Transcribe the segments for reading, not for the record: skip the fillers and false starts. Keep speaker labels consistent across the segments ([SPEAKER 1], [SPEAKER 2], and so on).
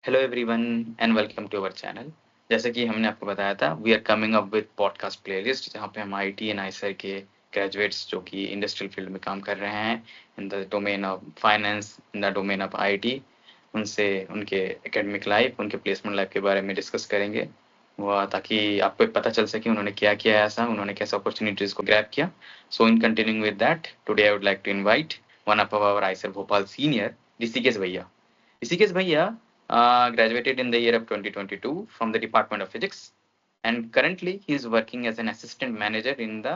[SPEAKER 1] Hello everyone and welcome to our channel. जैसे कि हमने आपको बताया था, we are coming up with podcast playlist जहाँ पे हम आईटी एंड आईसीआई के ग्रेजुएट्स जो कि इंडस्ट्रियल फील्ड में काम कर रहे हैं in the domain of finance, in the domain of IT, उनसे उनके एकेडमिक लाइफ, उनके प्लेसमेंट लाइफ के बारे में डिस्कस करेंगे। वह ताकि आपको एक पता चल सके उन्होंने क्या किया, ऐसा उन्होंने कैसे अपॉर्चुनिटीज को ग्रैब किया। So in continuing with that, today I would like to invite one of our IISER Bhopal senior, Rishikesh भैया। ऋषिकेश भैया graduated in the year of 2022 from the Department of Physics, and currently he is working as an assistant manager in the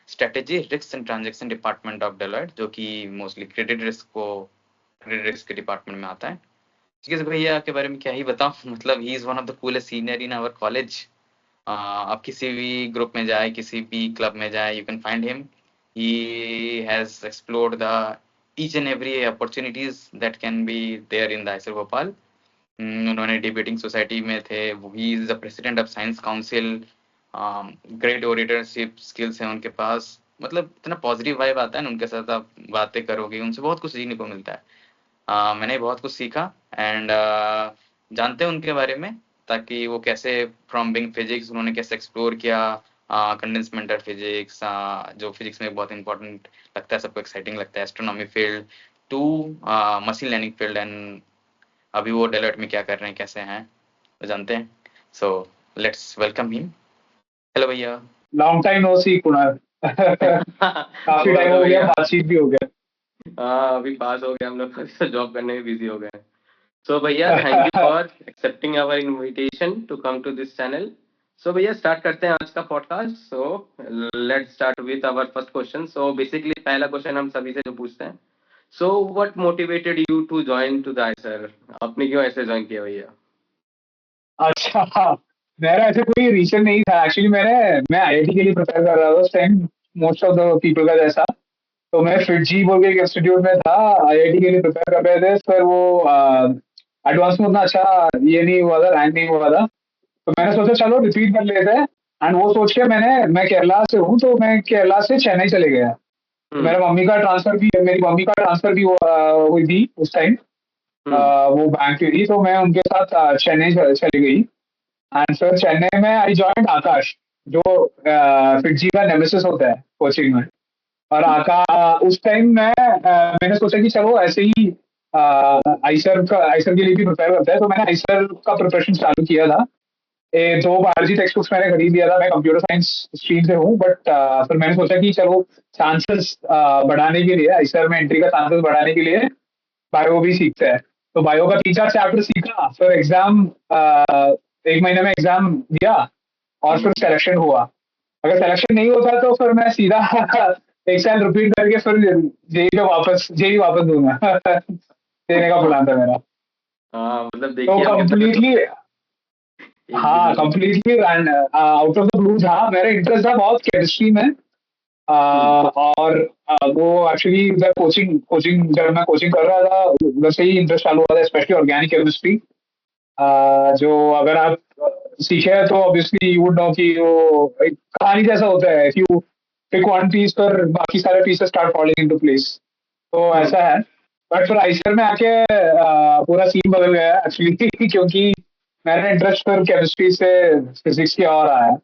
[SPEAKER 1] Strategy, Risks and Transaction Department of Deloitte, जो कि mostly credit risk के department में आता है। जिस भैया के बारे में क्या ही बताऊं, मतलब ही is one of the coolest senior in our college. आप किसी भी ग्रुप में जाए, किसी भी क्लब में जाए, you can find him. He has explored the each and every opportunities that can be there in the IISER Bhopal. उन्होंने डिबेटिंग सोसाइटी में थे, he is the president of science council. Great oratorship skills हैं उनके पास, मतलब इतना positive vibe आता है ना उनके साथ। आप बातें करोगे उनसे, बहुत कुछ सीखने को मिलता है। मैंने बहुत कुछ सीखा एंड जानते हैं उनके बारे में, ताकि वो कैसे फ्रॉम बिंग फिजिक्स उन्होंने कैसे एक्सप्लोर किया कंडेंस मैटर फिजिक्स, जो फिजिक्स में बहुत इंपॉर्टेंट लगता है, सबको एक्साइटिंग लगता है, astronomy field to machine learning field. And अभी वो डेलोइट में क्या कर रहे हैं, कैसे हैं, वो जानते हैं। So let's welcome him. Hello भैया।
[SPEAKER 2] लॉन्ग टाइम नो सी कुणाल। काफी
[SPEAKER 1] वो
[SPEAKER 2] टाइम
[SPEAKER 1] तो
[SPEAKER 2] हो गया,
[SPEAKER 1] भैया,
[SPEAKER 2] बातचीत भी हो गया।
[SPEAKER 1] हाँ अभी पास हो गया हम लोग, जॉब करने में बिजी हो गए। सो भैया, thank you for accepting our invitation to come to this channel. So भैया, स्टार्ट करते हैं आज का podcast. So let's start with our first question. So basically पहला क्वेश्चन हम सभी से जो पूछते हैं, so what motivated you to join to the IISER? आपने क्यों ऐसे ज्वाइन किया भैया?
[SPEAKER 2] अच्छा, मेरा ऐसे कोई रीजन नहीं था एक्चुअली। मैं आईआईटी के लिए प्रिपेयर कर रहा था उस time, most of the people का जैसा। तो मैं फिटजी बोल के एक इंस्टीट्यूट में था, आईआईटी के लिए प्रिपेयर कर रहे थे। पर वो एडवांस में उतना अच्छा ये नहीं हुआ था, रैंक नहीं हुआ था। तो मैंने सोचा चलो रिपीट कर लेते हैं। एंड वो सोच के मैं केरला से हूँ, तो मैं केरला से चेन्नई चले गया। तो मेरी मम्मी का ट्रांसफर भी हुई थी उस टाइम। वो बैंक की थी, तो मैं उनके साथ चेन्नई चली गई। एंड फिर चेन्नई में आई जॉइंड आकाश, जो फिटजी का नेमेसिस होता है कोचिंग में। और उस टाइम मैंने सोचा कि चलो ऐसे ही आईसर के लिए भी प्रिपेयर करते हैं। तो मैंने आईसर का प्रिपरेशन चालू किया था। 2 बायोलॉजी टेक्स्ट बुक्स मैंने खरीद लिया था। मैं कंप्यूटर साइंस स्ट्रीम से हूँ, बट फिर मैंने सोचा कि चलो चांसेस बढ़ाने के लिए, आईसर में एंट्री का चांसेस बढ़ाने के लिए बायो भी सीखते हैं। तो बायो का 3-4 चैप्टर सीखा, फिर एग्जाम 1 महीने में एग्जाम दिया, और फिर सिलेक्शन हुआ। अगर सिलेक्शन नहीं होता तो फिर मैं सीधा 1 साल रिपीट करके फिर जेई वापस दूंगा। देने का प्लान था मेरा।
[SPEAKER 1] हाँ मतलब
[SPEAKER 2] तो
[SPEAKER 1] देखिए आपके पास तो
[SPEAKER 2] कम्प्लीटली,
[SPEAKER 1] एक भी
[SPEAKER 2] हाँ
[SPEAKER 1] नहीं।
[SPEAKER 2] Completely out of the blue था। मेरा इंटरेस्ट था बहुत केमिस्ट्री में। और वो एक्चुअली उधर कोचिंग कोचिंग जब मैं कोचिंग कर रहा था, उधर से ही इंटरेस्ट चालू हुआ था, स्पेशली ऑर्गेनिक केमिस्ट्री। जो अगर आप सीखे हैं तो ऑब्वियसली यू वुड नो कि वो एक कहानी जैसा होता है। If you pick one piece, पर बाकी सारे pieces start falling into place. तो
[SPEAKER 1] हम्म।
[SPEAKER 2] ऐसा है। बट फिर आईसीआर में आके पूरा सीन बदल गया एक्चुअली, क्योंकि मेरा इंटरेस्ट फिर केमिस्ट्री से फिजिक्स की ओर आया।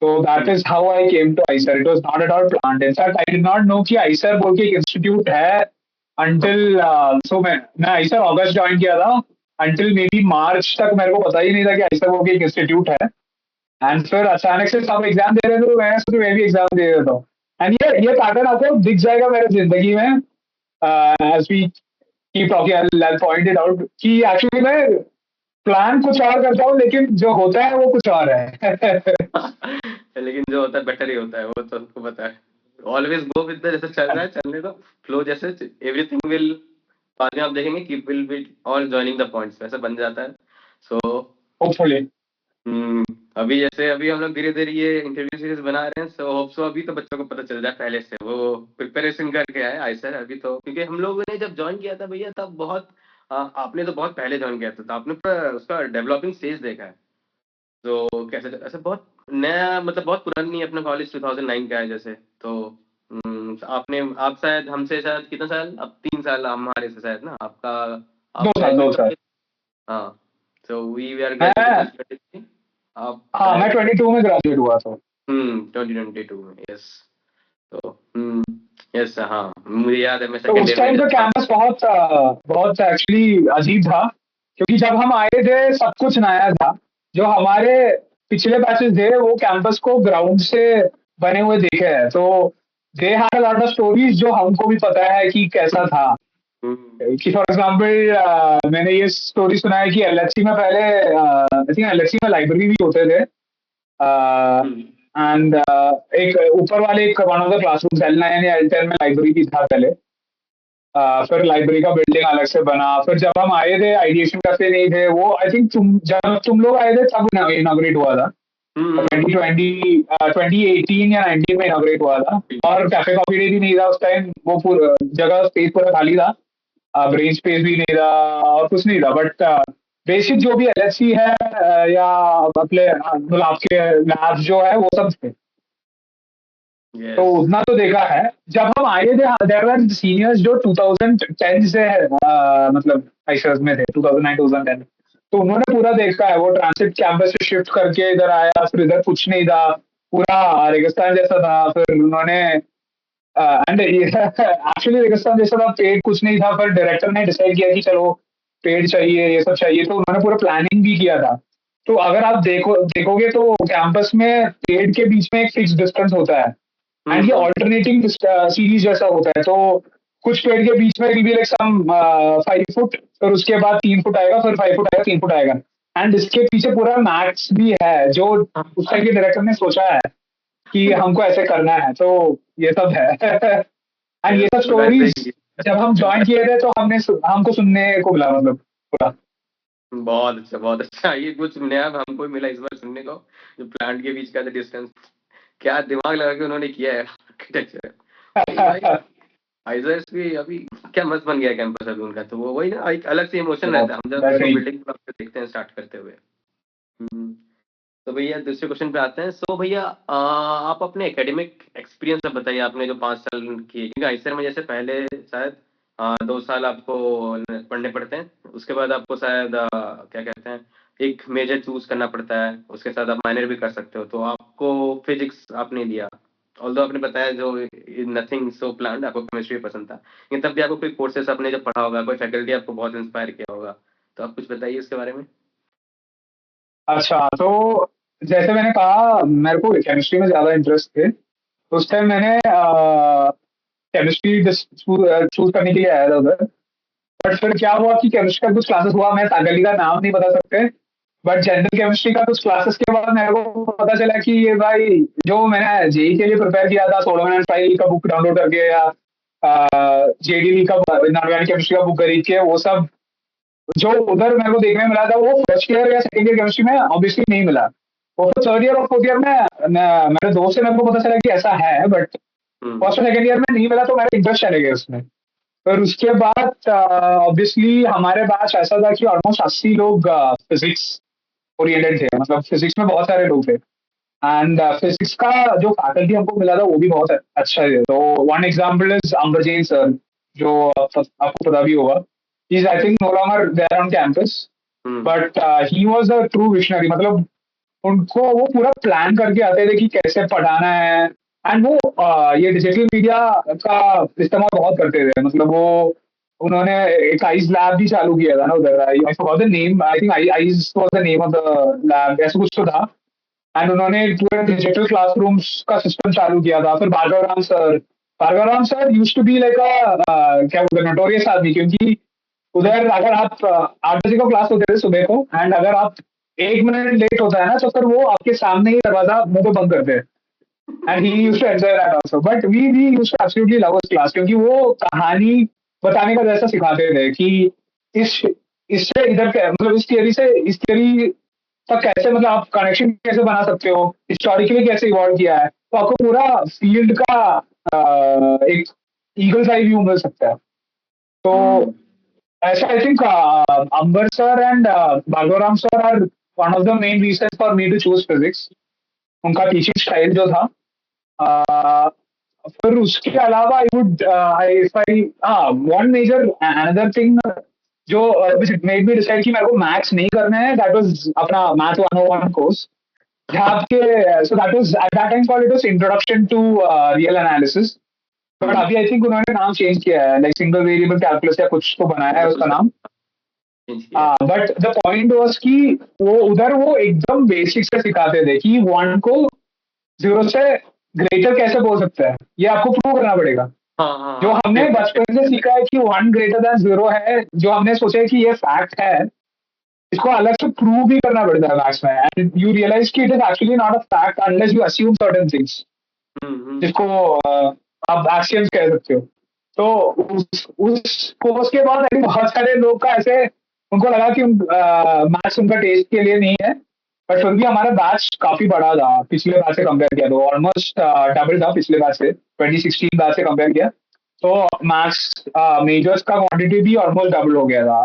[SPEAKER 2] So that is how I came to ICER. It was not at all planned. In fact, I did not know कि ICER बोल के एक इंस्टीट्यूट है until so मैं ICER अगस्त ज्वाइन किया था। until maybe मार्च तक मेरे को पता ही नहीं था कि ICER बोल के एक इंस्टीट्यूट है। एंड फिर अचानक से सब एग्जाम दे रहे थे, तो मैंने सोचा मैं भी एग्जाम दे देता हूँ। एंड ये पैटर्न आपको दिख जाएगा मेरे जिंदगी में as we keep talking. I point it out कि एक्चुअली मैं प्लान कुछ और करता हूँ, लेकिन जो होता है वो कुछ और है।
[SPEAKER 1] लेकिन जो होता है बेटर ही होता है, वो तो हमको पता है। ऑलवेज गो विद द, जैसे चल रहा है चलने दो, फ्लो जैसे, एवरीथिंग विल, बाद में आप देखेंगे कि will be all joining the points, वैसे बन जाता है। So
[SPEAKER 2] hopefully.
[SPEAKER 1] अभी जैसे अभी हम लोग धीरे धीरे ये इंटरव्यू सीरीज बना रहे हैं, सो होप सो अभी तो बच्चों को पता चल जाए पहले से, वो प्रिपरेशन करके आए आईसर अभी तो। क्योंकि हम लोगों ने जब ज्वाइन किया था भैया, तब बहुत आपने तो बहुत पहले ज्वाइन किया था, तो आपने पूरा उसका डेवलपिंग स्टेज देखा है। तो कैसे ऐसे बहुत नया, मतलब बहुत पुरानी अपना कॉलेज 2009 का है जैसे। तो आपने, आप शायद हमसे शायद कितना साल, अब 3 साल हमारे से शायद ना आपका, आप
[SPEAKER 2] दो
[SPEAKER 1] शायद
[SPEAKER 2] साल दो
[SPEAKER 1] मेरे को
[SPEAKER 2] साल
[SPEAKER 1] लगे, हाँ
[SPEAKER 3] So we were
[SPEAKER 2] मैं
[SPEAKER 3] graduated in 2023. आप
[SPEAKER 2] हाँ मैं 22 में ग्रेजुएट हुआ था।
[SPEAKER 3] 2022 में, यस। तो यस, हाँ मुझे याद है, मैं
[SPEAKER 2] तो
[SPEAKER 3] सेकंड
[SPEAKER 2] उस
[SPEAKER 3] ईयर
[SPEAKER 2] टाइम
[SPEAKER 3] में
[SPEAKER 2] का
[SPEAKER 3] जब था।
[SPEAKER 2] कैंपस बहुत एक्चुअली अजीब था, क्योंकि जब हम आए थे सब कुछ नया था। जो हमारे पिछले बैचेस थे वो कैंपस को ग्राउंड से बने हुए देखे हैं, तो they had a lot of stories जो हमको भी पता है कि कैसा था। कि फॉर एग्जांपल मैंने ये स्टोरी सुना है कि एलएचसी में पहले आई थिंक एलएचसी में लाइब्रेरी भी होते थे, एंड एक ऊपर वाले एक one of the classrooms L9 या L10 में लाइब्रेरी भी था पहले। फिर लाइब्रेरी का बिल्डिंग अलग से बना। फिर जब हम आए थे आइडिएशन कैफे नहीं थे वो, आई थिंक जब तुम लोग आए थे तब इनॉग्रेट हुआ था। 2018 या 19 में इनॉग्रेट हुआ था, और कैफे कॉफी डे भी नहीं था उस टाइम। वो पूरा जगह स्पेस पूरा खाली था, ब्रेन स्पेस भी नहीं था और कुछ नहीं था। बट बेसिक जो भी एलएचसी है या अपने मतलब आपके लैब्स जो है वो सब थे। तो उतना तो देखा है। जब हम आए थे देयर वर सीनियर्स जो 2010 से मतलब आइसर्स में थे, 2009 2010। तो उन्होंने पूरा देखा है। वो ट्रांसिट कैंपस से शिफ्ट करके इधर आया, फिर इधर कुछ नहीं था, पूरा रेगिस्तान जैसा था। फिर उन्होंने एंड एक्चुअली रेगिस्तान जैसा था, पेड़ कुछ नहीं था। फिर डायरेक्टर ने डिसाइड किया कि चलो पेड़ चाहिए, ये सब चाहिए, तो उन्होंने पूरा प्लानिंग भी किया था। तो अगर आप देखोगे तो कैंपस में पेड़ के बीच में एक फिक्स डिस्टेंस होता है, एंड ये ऑल्टरनेटिंग सीरीज जैसा होता है। तो कुछ पेड़ के बीच में भी लाइक सम 5 फुट, फिर उसके बाद 3 फुट आएगा, फिर 5 फुट आएगा, 3 फुट आएगा। एंड इसके पीछे पूरा मैथ्स भी है जो उस टाइम के डायरेक्टर ने सोचा है कि हमको ऐसे करना है। तो ये सब है। एंड ये सब स्टोरीज जब हम ज्वाइन किए थे तो हमको सुनने को मिला, मतलब पूरा।
[SPEAKER 3] बहुत अच्छा, बहुत अच्छा। ये कुछ नया हमको मिला इस बार सुनने को, जो प्लांट के बीच का डिस्टेंस, क्या दिमाग लगा के उन्होंने किया है आर्किटेक्चर। आइजर्स भी अभी क्या मस्त बन गया कैंपस अभी उनका। तो वो वही ना, एक अलग से इमोशन रहता है हम जब उसको बिल्डिंग देखते हैं स्टार्ट करते हुए। तो भैया दूसरे क्वेश्चन पे आते हैं। सो भैया आप अपने एकेडमिक एक्सपीरियंस बताइए, आपने जो 5 साल किए, क्योंकि आइसर में जैसे पहले शायद 2 साल आपको पढ़ने पड़ते हैं, उसके बाद आपको शायद क्या कहते हैं, एक मेजर चूज करना पड़ता है, उसके साथ आप माइनर भी कर सकते हो। तो आपको फिजिक्स आपने लिया, ऑल्दो आपने बताया जो नथिंग सो प्लान्ड, आपको केमिस्ट्री पसंद था, लेकिन तब भी आपको कोई कोर्सेस आपने जब पढ़ा होगा, कोई फैकल्टी आपको बहुत इंस्पायर किया होगा, तो आप कुछ बताइए इसके बारे में।
[SPEAKER 2] अच्छा, तो जैसे मैंने कहा मेरे को केमिस्ट्री में ज्यादा इंटरेस्ट थे। उस टाइम मैंने केमिस्ट्री चूज करने के लिए आया था उधर। बट फिर क्या हुआ कि केमिस्ट्री का कुछ क्लासेस हुआ, मैं फैकल्टी का नाम नहीं बता सकते, बट जनरल केमिस्ट्री का कुछ क्लासेस के बाद मेरे को पता चला कि ये भाई जो मैंने जेई के लिए प्रिपेयर किया था, सोलोमन एंड फाइल का बुक डाउनलोड करके या जेडीवी का इनऑर्गेनिक केमिस्ट्री का बुक खरीद के, वो सब जो उधर मेरे को देखने में मिला था वो फर्स्ट ईयर या सेकंड ईयर केमिस्ट्री में ऑब्वियसली नहीं मिला। वो तो थर्ड ईयर और फोर्थ ईयर में मेरे दोस्त से मेरे को पता चला कि ऐसा है, बट फर्स्ट और सेकंड ईयर में नहीं मिला, तो मेरा इंटरेस्ट चले गया उसमें। फिर उसके बाद ऑब्वियसली हमारे बैच ऐसा था कि ऑलमोस्ट 80 लोग फिजिक्स ओरिएंटेड थे, मतलब फिजिक्स में बहुत सारे लोग थे। एंड फिजिक्स का जो फैकल्टी हमको मिला था वो भी बहुत अच्छा है। तो one example is Amarjeet sir, जो आपको पता भी होगा। He is I think no longer there on campus, but he was a true visionary. मतलब उनको वो पूरा प्लान करके आते थे कि कैसे पढ़ाना है। एंड वो ये डिजिटल मीडिया का इस्तेमाल बहुत करते थे। मतलब वो उन्होंने एक आइज लैब भी चालू किया था ना उधर। I forgot the name, I think ice was the name of the lab, ऐसा कुछ तो था। एंड उन्होंने पूरे डिजिटल क्लासरूम्स का सिस्टम चालू किया था। फिर Bhargav Ram sir used to be like क्या बोलते हैं, नोटोरियस आदमी, क्योंकि उधर अगर आप 8 बजे को क्लास होते थे सुबह को, एंड अगर आप 1 मिनट लेट होता है ना तो फिर वो आपके सामने ही दरवाजा मुंह पे बंद करते हैं। And he used to enjoy that also. But we used to absolutely love his class, क्योंकि वो कहानी बताने का जैसा सिखाते थे कि इस इससे इधर मतलब इस थियरी तक कैसे, मतलब आप कनेक्शन कैसे बना सकते हो, हिस्टोरिकली कैसे इवॉल्व किया है, तो आपको पूरा फील्ड का एक ईगल्स आई व्यू मिल सकता है। तो ऐसा I think Ambar sir and Bhargavram sir are one of the main reason for me to choose physics. उनका टीचिंग स्टाइल जो था। फिर उसके अलावा I would I if I one major another thing जो मेड मी डिसाइड कि मेरे को मैथ्स नहीं करना है, दैट वाज अपना मैथ 101 कोर्स, जहाँ पे so that was at that time called it was introduction to real analysis. But अभी आई थिंक उन्होंने नाम चेंज किया है, लाइक सिंगल वेरिएबल कैलकुलस या कुछ तो बनाया है
[SPEAKER 3] मतलब
[SPEAKER 2] उसका
[SPEAKER 3] कुछ
[SPEAKER 2] नाम।
[SPEAKER 3] चेंज किया है।
[SPEAKER 2] बट द पॉइंट वाज कि वो उधर वो एकदम बेसिक से सिखाते थे कि वन को जीरो से ग्रेटर कैसे बोल सकता है, ये आपको प्रूव करना पड़ेगा।
[SPEAKER 3] हाँ हाँ
[SPEAKER 2] जो
[SPEAKER 3] हाँ
[SPEAKER 2] हमने बचपन से सीखा है कि वन ग्रेटर देन जीरो है, जो हमने सोचा है कि ये फैक्ट है, इसको अलग से प्रूव भी करना पड़ता है मैथ्स में, एंड यू रियलाइज कि it is actually not a fact unless you assume certain things, जिसको आप एक्सियम्स कह सकते हो। तो उस कोर्स के बाद अभी बहुत सारे लोग का ऐसे उनको लगा कि मैथ्स उनका टेस्ट के लिए नहीं है, बट फिर भी हमारा बैच काफी बड़ा था पिछले बैच से कंपेयर किया, तो ऑलमोस्ट डबल था पिछले बैच से, 2016 बैच से कंपेयर किया तो मैथ्स मेजर्स का क्वांटिटी भी ऑलमोस्ट डबल हो गया था,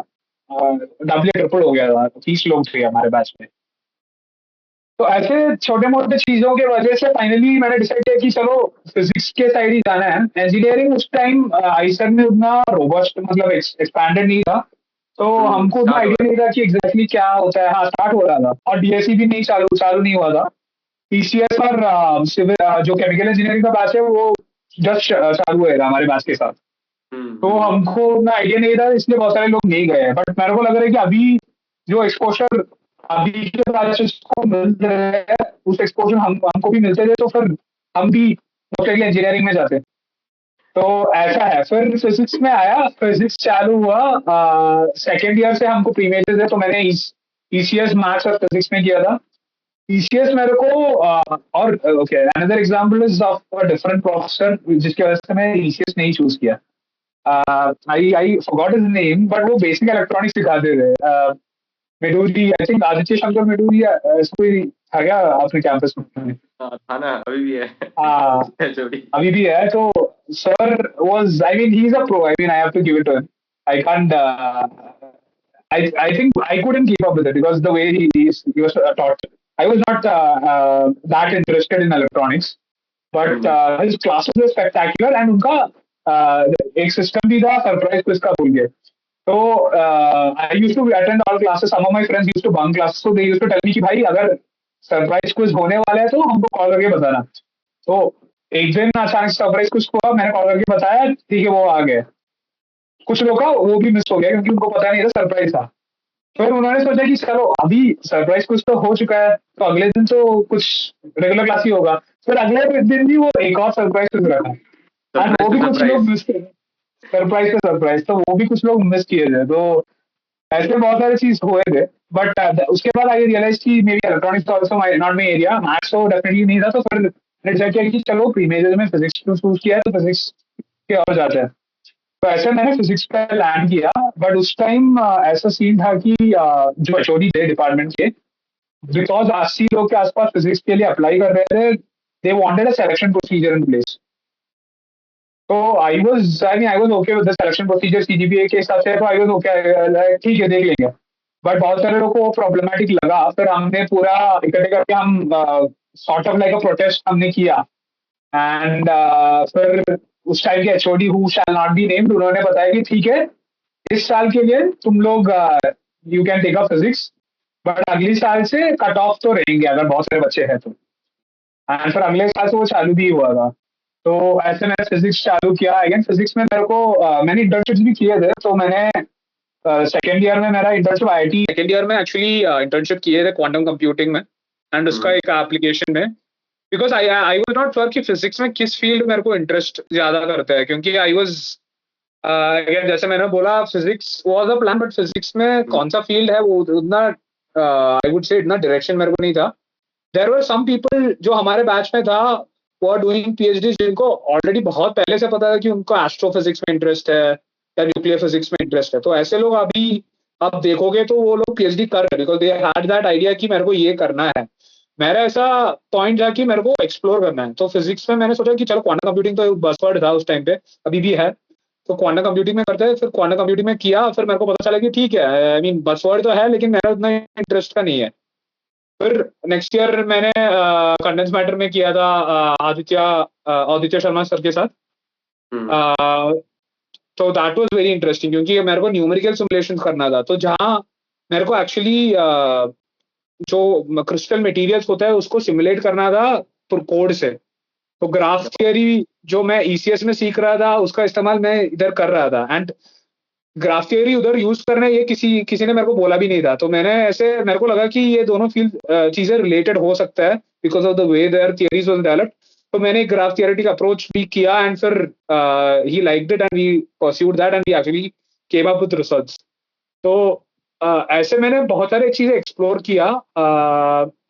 [SPEAKER 2] डबल ट्रिपल हो गया था, 30 लोग थे हमारे बैच में। तो ऐसे छोटे मोटे चीजों के वजह से फाइनली मैंने डिसाइड किया कि चलो फिजिक्स के साइड ही जाना है। इंजीनियरिंग उस टाइम आईसर में उतना रोबस्ट मतलब एक्सपैंडेड नहीं था, तो हमको उतना
[SPEAKER 3] स्टार्ट हो
[SPEAKER 2] आइडिया नहीं था कि एग्जैक्टली क्या होता है। हाँ, स्टार्ट हो रहा था और डीएससी भी नहीं चालू चालू नहीं हुआ था। पीसीएस और सिविल जो केमिकल इंजीनियरिंग का बैच है वो जस्ट चालू हुआ हमारे बैच के साथ। तो हमको उतना आइडिया नहीं था, इसलिए बहुत सारे लोग नहीं गए। बट मेरे को लग रहा है कि अभी जो एक्सपोजर अभी के बैचेस को मिल रहे हैं, उस एक्सपोजर हमको भी मिलते थे, तो फिर हम भी मोस्टली इंजीनियरिंग में जाते। तो ऐसा है, फिर फिजिक्स में आया, फिजिक्स चालू हुआ, सेकेंड ईयर से हमको प्रीमेजेस है, तो मैंने ईसीएस मैथ्स और फिजिक्स में किया था। ईसीएस मेरे को और okay, another example is of a different professor जिसकी वजह से मैं ईसीएस नहीं चूज किया। I forgot his name, but वो बेसिक इलेक्ट्रॉनिक्स सिखाते थे। मेडूरी, आई थिंक आदित्य शंकर मेडूरी, ऐसा कोई था क्या आपने कैंपस में?
[SPEAKER 3] था ना, अभी भी है।
[SPEAKER 2] हाँ,
[SPEAKER 3] एचओडी।
[SPEAKER 2] अभी भी है। तो sir was, I mean he is a pro, I mean I have to give it to him. I can't I think I couldn't keep up with it because the way he was taught, I was not that interested in electronics, but his classes were spectacular, and उनका एक system भी था surprise quiz का बोल के। तो I used to attend all classes, some of my friends used to bunk classes, so they used to tell me कि भाई अगर सरप्राइज क्विज होने वाला है तो हमको कॉल करके बताना। तो एक दिन अचानक सरप्राइज क्विज हुआ, मैंने कॉल करके बताया, ठीक है वो आ गए। कुछ लोग का वो भी मिस हो गया क्योंकि उनको पता नहीं था सरप्राइज था। फिर उन्होंने सोचा कि चलो अभी सरप्राइज कुछ तो हो चुका है, तो अगले दिन तो कुछ रेगुलर क्लास ही होगा। फिर अगले दिन भी वो एक और सरप्राइज कुछ रखा, एंड वो भी कुछ लोग मिस, सरप्राइज पे सरप्राइज, तो वो भी कुछ लोग मिस किए थे। तो ऐसे बहुत सारे चीज हुए थे। बट उसके बाद आई रियलाइज कि may be electronics also not my area, maths तो डेफिनेटली नहीं था। तो फिर मैंने डिसाइड किया कि चलो प्री मेजर में फिजिक्स चूज किया है, तो फिजिक्स के और जाते हैं। तो ऐसे मैंने फिजिक्स पे लैंड किया। बट उस टाइम ऐसा सीन था कि जो एचओडी थे डिपार्टमेंट के, बिकॉज 80 लोग के आसपास फिजिक्स के लिए अप्लाई कर रहे थे, they wanted a selection procedure in place. तो I was okay with the selection procedure CGPA के हिसाब से, तो आई वाज ओके, ठीक है देख लेंगे। बट बहुत सारे लोगों को वो प्रॉब्लमेटिक लगा। फिर हमने पूरा इकट्ठे करके हम sort of like a protest हमने किया। एंड फिर उस टाइम के HOD who shall not be named, उन्होंने बताया कि ठीक है, इस साल के लिए तुम लोग you can take up physics, but अगले साल से कट ऑफ तो रहेंगे अगर बहुत सारे बच्चे हैं तो। एंड फिर अगले साल से वो चालू भी हुआ था। तो ऐसे मैंने फिजिक्स चालू किया। अगेन फिजिक्स में मेरे को मैंने इंटर्नशिप्स भी किए थे। तो मैंने सेकेंड ईयर में मेरा इंटर्नशिप आईआईटी सेकेंड ईयर में एक्चुअली इंटर्नशिप किए थे क्वांटम कंप्यूटिंग में, एंड उसका एक एप्लीकेशन में। Because I was not sure कि फिजिक्स में किस फील्ड मेरे को इंटरेस्ट ज्यादा करता है, क्योंकि आई वाज अगेन जैसे मैंने बोला physics was a plan, but physics में कौन सा फील्ड है वो उतना आई वुड से इतना डायरेक्शन मेरे को नहीं था। देयर वर सम पीपल जो हमारे बैच में था, वो आर डूइंग पीएचडी, जिनको ऑलरेडी बहुत पहले से पता था कि उनको एस्ट्रोफिजिक्स में इंटरेस्ट है या न्यूक्लियर फिजिक्स में इंटरेस्ट है। तो ऐसे लोग अभी आप देखोगे तो वो लोग पीएचडी कर रहे हैं because they had that idea कि मेरे को ये करना है। मेरा ऐसा पॉइंट था कि मेरे को एक्सप्लोर करना है। तो फिजिक्स में मैंने सोचा कि चलो क्वांटम कंप्यूटिंग तो बज़वर्ड था उस टाइम पे, अभी भी है, तो क्वांटम कंप्यूटिंग में करते हैं। फिर क्वांटम कंप्यूटिंग में किया, फिर मेरे को पता चला कि ठीक है, आई मीन बज़वर्ड तो है लेकिन मेरा उतना इंटरेस्ट का नहीं है। फिर नेक्स्ट ईयर मैंने कंडेंस मैटर में किया था आदित्य शर्मा सर के साथ। तो दैट वाज वेरी इंटरेस्टिंग, क्योंकि मेरे को न्यूमेरिकल सिमुलेशन करना था, तो जहाँ मेरे को एक्चुअली जो क्रिस्टल मटेरियल्स होता है उसको सिमुलेट करना था कोड से। तो ग्राफ थियरी जो मैं ईसीएस में सीख रहा था उसका इस्तेमाल मैं इधर कर रहा था, एंड ग्राफ थियरी उधर यूज करना ये किसी ने मेरे को बोला भी नहीं था। तो मेरे को लगा कि ये दोनों फील्ड चीजें रिलेटेड हो सकता है because of the way their theories was developed. तो मैंने एक ग्राफ थियरेटिक अप्रोच भी किया, एंड फिर he liked it and we pursued that and we actually came up with results. तो ऐसे मैंने बहुत सारी चीजें एक्सप्लोर किया।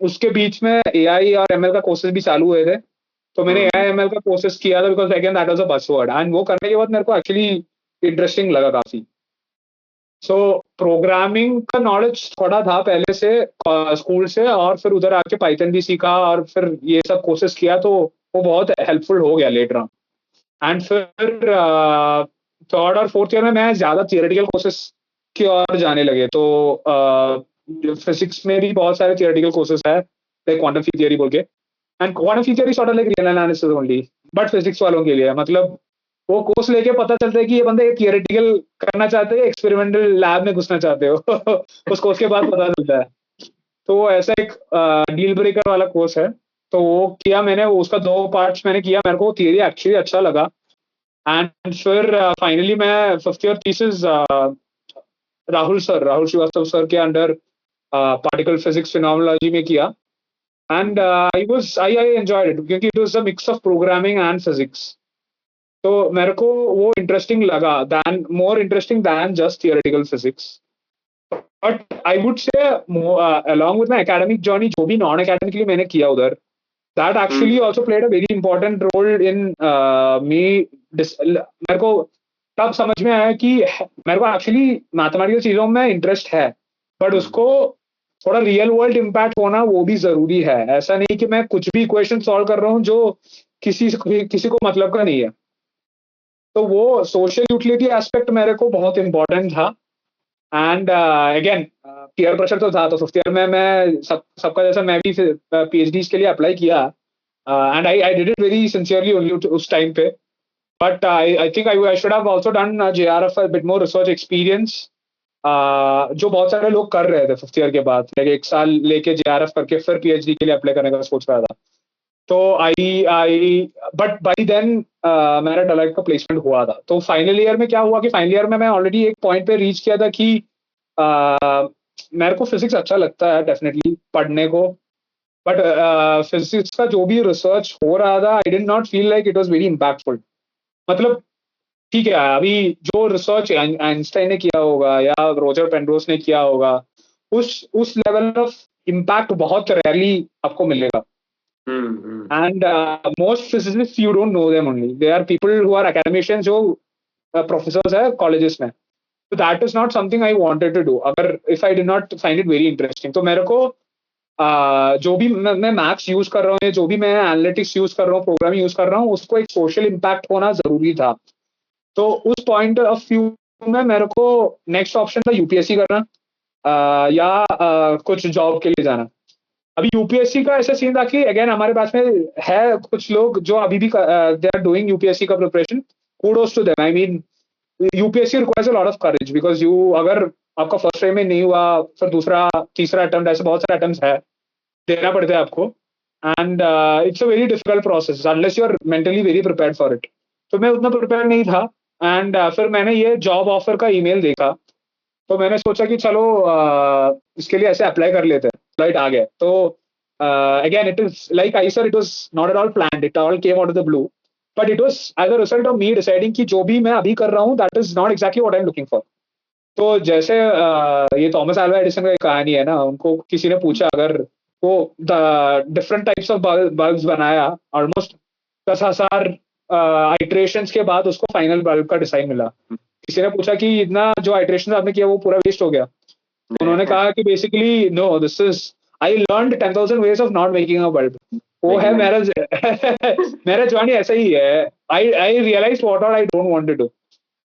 [SPEAKER 2] उसके बीच में एआई और एमएल का कोर्सेज भी चालू हुए थे, तो मैंने एआई एमएल का कोर्सेज किया था because again that was a buzzword, and वो करने के बाद मेरे को एक्चुअली इंटरेस्टिंग लगा काफी। सो प्रोग्रामिंग का नॉलेज थोड़ा था पहले से स्कूल से, और फिर उधर आके पाइथन भी सीखा और फिर ये सब कोर्सेज किया, तो वो बहुत हेल्पफुल हो गया लेटर ऑन। एंड फिर थर्ड और फोर्थ ईयर में मैं ज्यादा थियोरेटिकल कोर्सेज की ओर जाने लगे। तो फिजिक्स में भी बहुत सारे थियोरेटिकल कोर्सेज है, लाइक क्वांटम फील्ड थियरी बोल के, and quantum field theory sort of like real analysis only, but physics वालों के लिए। मतलब वो कोर्स लेके पता चलता है कि ये बंदे थियोरेटिकल करना चाहते हैं, एक्सपेरिमेंटल लैब में घुसना चाहते हो उस कोर्स के बाद पता चलता है। तो वो ऐसा एक डील ब्रेकर वाला कोर्स है, तो वो किया मैंने। उसका 2 पार्ट्स मैंने किया, मेरे को थियरी एक्चुअली अच्छा लगा। एंड फिर फाइनली मैं fifth year thesis Rahul Shrivastava sir के अंडर पार्टिकल फिजिक्स फिनोमेनोलॉजी में किया, एंड आई एंजॉयड इट क्योंकि it was a mix of programming and physics. तो मेरे को वो इंटरेस्टिंग लगा, more interesting than just theoretical physics. But I would say along with my academic journey, जो भी नॉन academically मैंने किया उधर, that actually also played a very important role in me मेरे को तब समझ में आया कि मेरे को एक्चुअली मैथमेटिकल चीजों में इंटरेस्ट है, बट उसको थोड़ा रियल वर्ल्ड इम्पैक्ट होना वो भी जरूरी है। ऐसा नहीं कि मैं कुछ भी इक्वेशन सॉल्व कर रहा हूँ जो किसी को मतलब का नहीं है। तो वो सोशल यूटिलिटी एस्पेक्ट मेरे को बहुत इंपॉर्टेंट था। एंड अगेन पीयर प्रेशर तो था, तो फिफ्थ ईयर में मैं सबका जैसा मैं भी पीएचडी के लिए अप्लाई किया, and I did it very sincerely only उस टाइम पे। But I think I should have also done JRF bit more research experience, जो बहुत सारे लोग कर रहे थे फिफ्थ ईयर के बाद, लाइक 1 साल लेके जेआरएफ करके फिर पीएचडी के लिए अप्लाई करने का सोच रहा था। तो आई बट बाई देन मेरा डेलॉयट का प्लेसमेंट हुआ था। तो फाइनल ईयर में क्या हुआ कि फाइनल ईयर में मैं ऑलरेडी एक पॉइंट पे रीच किया था कि मेरे को फिजिक्स अच्छा लगता है डेफिनेटली पढ़ने को, बट फिजिक्स का जो भी रिसर्च हो रहा था I did not feel like it was very impactful. मतलब ठीक है, अभी जो रिसर्च आइंस्टाइन ने किया होगा या रोजर पेनरोज ने किया होगा, उस लेवल ऑफ इम्पैक्ट बहुत रेयरली आपको मिलेगा। And most physicists you don't know them only. They are people who are academicians जो professors है colleges में. So that is not something I wanted to do. अगर if I did not find it very interesting, तो मेरे को जो भी मैं मैथ्स यूज कर रहा हूँ, जो भी मैं एनालिटिक्स यूज कर रहा हूँ, प्रोग्रामिंग यूज कर रहा हूँ, उसको एक सोशल इम्पैक्ट होना जरूरी था। तो उस पॉइंट ऑफ व्यू में मेरे को नेक्स्ट ऑप्शन था यूपीएससी करना, या कुछ जॉब के लिए जाना। अभी यूपीएससी का ऐसा सीन था कि अगेन हमारे पास में है कुछ लोग जो अभी भी दे आर डूइंग यूपीएससी का preparation, kudos to them. I mean UPSC requires a lot of courage because अगर आपका फर्स्ट टाइम में नहीं हुआ, फिर दूसरा तीसरा अटेम्प्ट, ऐसे बहुत सारे अटेम्प्ट्स है देना पड़ता है आपको, and it's a very difficult process unless you are mentally very prepared for it. तो मैं उतना प्रिपेयर नहीं था, एंड फिर मैंने ये जॉब ऑफर का ईमेल देखा, तो मैंने सोचा कि चलो इसके लिए ऐसे अप्लाई कर लेते हैं, फ्लाइट आ गया। तो again it is like I sir, it was not at all planned, it all came out of the blue, but it was as a result of me deciding कि जो भी मैं अभी कर रहा हूँ that is not exactly what I am looking for. तो जैसे ये थॉमस अल्वा एडिसन का एक कहानी है ना, उनको किसी ने पूछा अगर वो डिफरेंट टाइप्स ऑफ बल्ब्स बनाया, ऑलमोस्ट 10,000 आइट्रेशंस के बाद उसको फाइनल बल्ब का डिजाइन मिला। किसी ने पूछा कि इतना जो आइट्रेशन आपने किया वो पूरा वेस्ट हो गया, तो उन्होंने कहा कि basically no, this is I learned 10,000 ways of not making a bulb. वो है मेरा मेरा जर्नी ऐसा ही है। I realize what I don't want to do,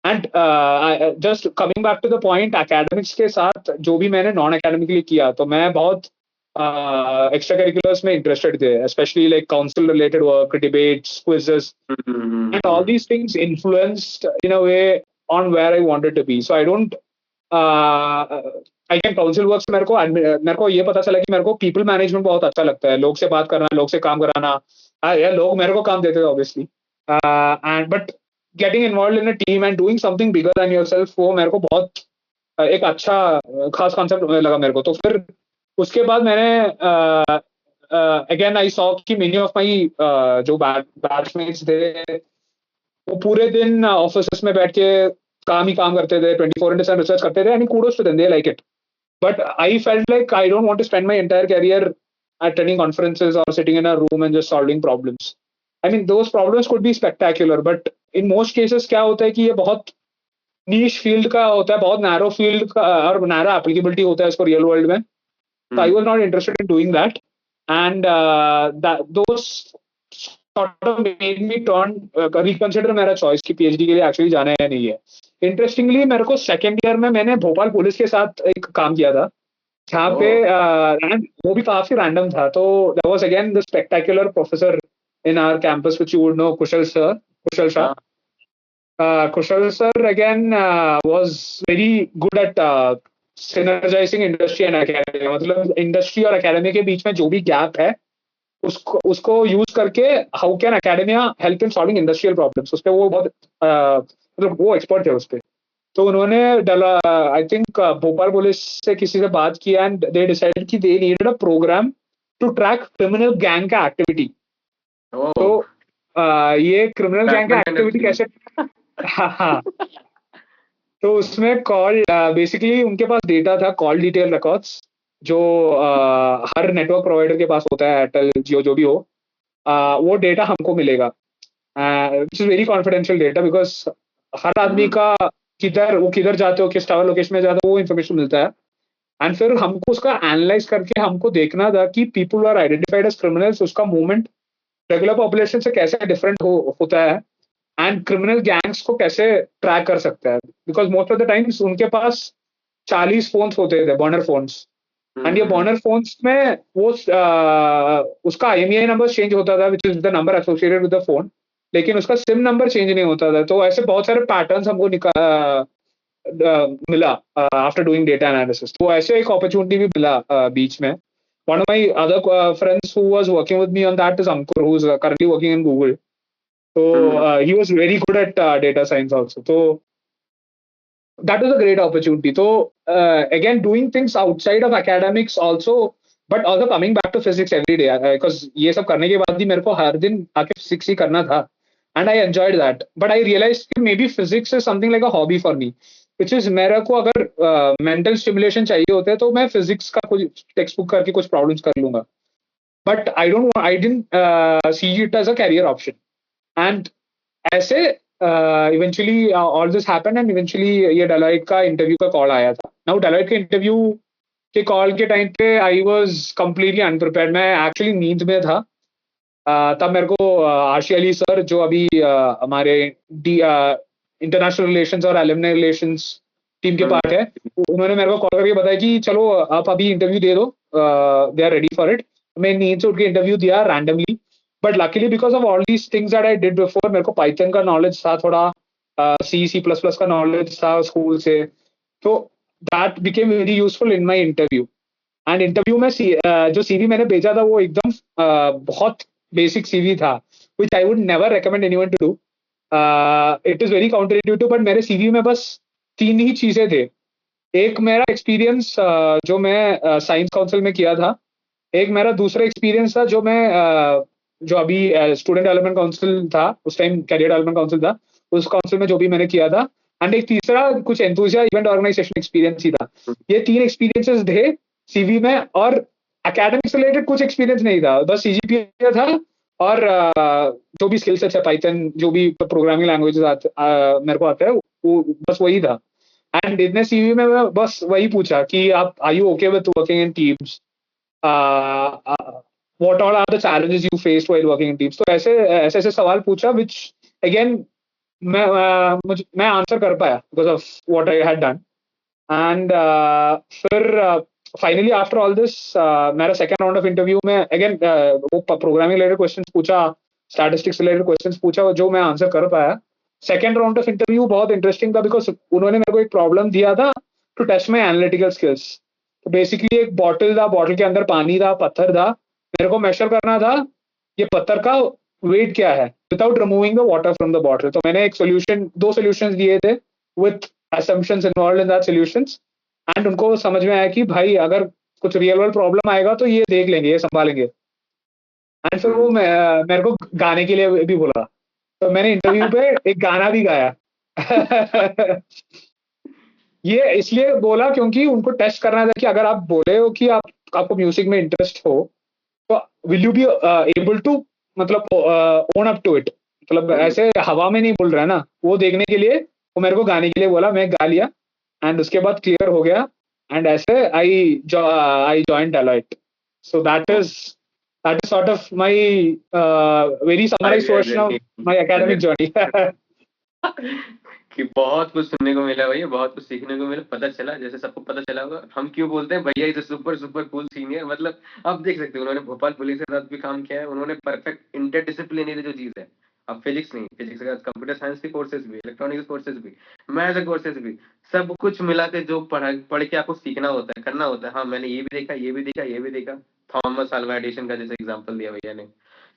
[SPEAKER 2] and just coming back to the point, academics के साथ जो भी मैंने नॉन एकेडमिकली किया, तो मैं बहुत एक्स्ट्रा करिकुलर्स में इंटरेस्टेड थे, specially like council related work, debates, quizzes, and all these things influenced in a way on where I wanted to be. So I don't again council work से मेरे को ये पता चला कि मेरे को पीपल मैनेजमेंट बहुत अच्छा लगता है, लोग से बात करना, लोग से काम कराना। यार लोग मेरे को काम देते थे obviously, and but getting involve in a team and doing something bigger than yourself, वो मेरे को बहुत एक अच्छा खास कॉन्सेप्ट लगा मेरे को। तो फिर उसके बाद मैंने अगेन आई सॉ कि मेनी ऑफ माई जो बैचमेट्स थे वो पूरे दिन ऑफिस में बैठ के काम ही काम करते थे, 24/7 रिसर्च करते थे, and kudos to them, they like it. But I felt like I don't want to spend my entire career attending conferences or sitting in a room and just solving problems. I mean, those problems could be spectacular, but in most cases क्या होता है कि ये बहुत niche field का होता है, बहुत narrow field का और narrow applicability होता है इसको real world में. So I was not interested in doing that, and those sort of made me reconsider मेरा choice कि PhD के लिए actually जाना है या नहीं है. Interestingly, मेरे को second year में मैंने भोपाल पुलिस के साथ एक काम किया था, जहाँ पे वो भी काफी रैंडम था। तो there was again the spectacular professor in our campus which you would know, Kushal Shah. Kushal sir again was very good at synergizing industry and academia. मतलब industry और academia के बीच में जो भी gap है उसको यूज करके how can academia help in solving industrial problems, उस पे वो बहुत मतलब वो एक्सपर्ट है उस पे। तो उन्होंने आई थिंक भोपाल पुलिस से किसी से बात किया एंड दे डिसाइडेड कि they needed a program to track criminal gang का एक्टिविटी। तो ये क्रिमिनल गैंग का एक्टिविटी कैसे हाँ तो उसमें कॉल बेसिकली उनके पास डेटा था, कॉल डिटेल रिकॉर्ड्स, जो हर नेटवर्क प्रोवाइडर के पास होता है, एयरटेल जियो जो भी हो, वो डेटा हमको मिलेगा, which is very confidential data, because हर आदमी का किधर जाते हो, किस टावर लोकेशन में जाते हो, वो इन्फॉर्मेशन मिलता है। एंड फिर हमको उसका एनालाइज करके हमको देखना था कि people are identified as criminals, उसका मूवमेंट रेगुलर पॉपुलेशन से कैसे डिफरेंट होता है, एंड क्रिमिनल गैंग्स को कैसे ट्रैक कर सकता है, because most of the times उनके पास 40 फोन्स होते थे, बर्नर फोन्स, एंड ये बर्नर फोन्स में वो उसका IMEI नंबर चेंज होता था, which is the number associated with the phone, लेकिन उसका सिम नंबर चेंज नहीं होता था। तो ऐसे बहुत सारे पैटर्न्स हमको मिला आफ्टर डूइंग डेटा एनालिसिस। तो ऐसे एक अपॉर्चुनिटी भी मिला बीच में। One of my other friends who was working with me on that is Ankur, who is currently working in Google. तो he was very good at data science also. तो that was a great opportunity. So again, doing things outside of academics also, but also coming back to physics every day, because ये सब करने के बाद भी मेरे को हर दिन आके physics ही करना था, and I enjoyed that. But I realized कि maybe physics is something like a hobby for me, which is मेरे को अगर mental stimulation चाहिए होता है तो मैं physics का कुछ textbook करके कुछ problems कर लूँगा, but I didn't see it as a career option. And ऐसे eventually all this happened, and eventually ये डेलॉइट का इंटरव्यू का कॉल आया था। नाउ डेलॉइट के इंटरव्यू के कॉल के टाइम पे आई वाज कंप्लीटली अनप्रिपेयर्ड। मैं एक्चुअली नींद में था। तब मेरे को आशी अली सर, जो अभी हमारे इंटरनेशनल रिलेशंस और एलुमनी रिलेशंस टीम के पार्ट है, उन्होंने मेरे को कॉल करके बताया कि चलो आप अभी इंटरव्यू दे दो, they are ready for it. मैं नींद से उठ के इंटरव्यू दिया randomly, but luckily because of all these things that I did before, मेरे को पाइथन का नॉलेज था, थोड़ा C++ का नॉलेज था स्कूल से, तो that became very useful in my interview. And interview में जो CV मैंने भेजा था वो एकदम बहुत बेसिक CV था, which I would never recommend anyone to do. It is very counter intuitive, but मेरे CV में बस 3 ही चीजें थे। एक मेरा एक्सपीरियंस जो मैं साइंस काउंसिल में किया था, एक मेरा दूसरा एक्सपीरियंस था जो मैं जो अभी स्टूडेंट डेवलपमेंट काउंसिल था, उस टाइम कैरियर डेवलपमेंट काउंसिल था, उस काउंसिल में जो भी मैंने किया था, एंड एक तीसरा कुछ एंथुसिया इवेंट ऑर्गेनाइजेशन एक्सपीरियंस ही था। ये 3 एक्सपीरियंसेस थे CV में, और एकेडमिक्स रिलेटेड कुछ एक्सपीरियंस नहीं था, बस CGPA था और जो भी स्किल सेट्स है, पाइथन जो भी प्रोग्रामिंग लैंग्वेजेस मेरे को आता है, वो बस वही था। एंड इतने CV में मैं बस वही पूछा कि आप are you okay with working in teams, what all are the challenges you faced while working in teams? तो ऐसे सवाल पूछा, which again मैं आंसर कर पाया because of what I had done. And फिर फाइनली आफ्टर ऑल दिस मेरा second round of interview में अगेन वो प्रोग्रामिंग रिलेटेड क्वेश्चंस पूछा, स्टैटिस्टिक्स रिलेटेड क्वेश्चंस पूछा, जो मैं आंसर कर पाया। सेकेंड राउंड ऑफ इंटरव्यू बहुत इंटरेस्टिंग था बिकॉज उन्होंने मेरे को एक प्रॉब्लम दिया था to test my analytical skills. तो बेसिकली एक बॉटल था, बॉटल के अंदर पानी था, पत्थर था, मेरे को मेजर करना था ये पत्थर का वेट क्या है without removing the water from the bottle. तो मैंने एक सोल्यूशन, 2 सॉल्यूशंस दिए थे with assumptions involved in that solutions, and उनको समझ में आया कि भाई अगर कुछ रियल वर्ल्ड प्रॉब्लम आएगा तो ये देख लेंगे, ये संभालेंगे। एंड फिर वो मेरे को गाने के लिए भी बोला, तो मैंने इंटरव्यू पे एक गाना भी गाया। ये इसलिए बोला क्योंकि उनको टेस्ट करना था कि अगर आप बोले हो कि आपको म्यूजिक में इंटरेस्ट हो तो will you be able to मतलब ओन अप टू इट, मतलब ऐसे हवा में नहीं बोल रहा है ना, वो देखने के लिए वो मेरे को गाने के लिए बोला, मैं गा लिया एंड उसके बाद क्लियर हो गया। एंड ऐसे I join Deloitte. So that is sort of my very summarised version of my academic journey.
[SPEAKER 3] कि बहुत कुछ सुनने को मिला भैया, बहुत कुछ सीखने को मिला, पता चला, जैसे सबको पता चला होगा हम क्यों बोलते हैं भैया is super super cool senior. मतलब आप देख सकते हो उन्होंने भोपाल पुलिस के साथ भी काम किया है, उन्होंने परफेक्ट इंटरडिसिप्लिनरी जो चीज है, अब फिजिक्स नहीं, फिजिक्स के साथ कंप्यूटर साइंस के कोर्सेज भी, इलेक्ट्रॉनिक्स कोर्सेज भी, मैथ्स के कोर्सेज भी, सब कुछ मिला के जो पढ़ के आपको सीखना होता है, करना होता है। हाँ मैंने ये भी देखा, ये भी देखा, ये भी देखा, थॉमस अल्वा एडिशन का जैसे एग्जांपल दिया भैया ने।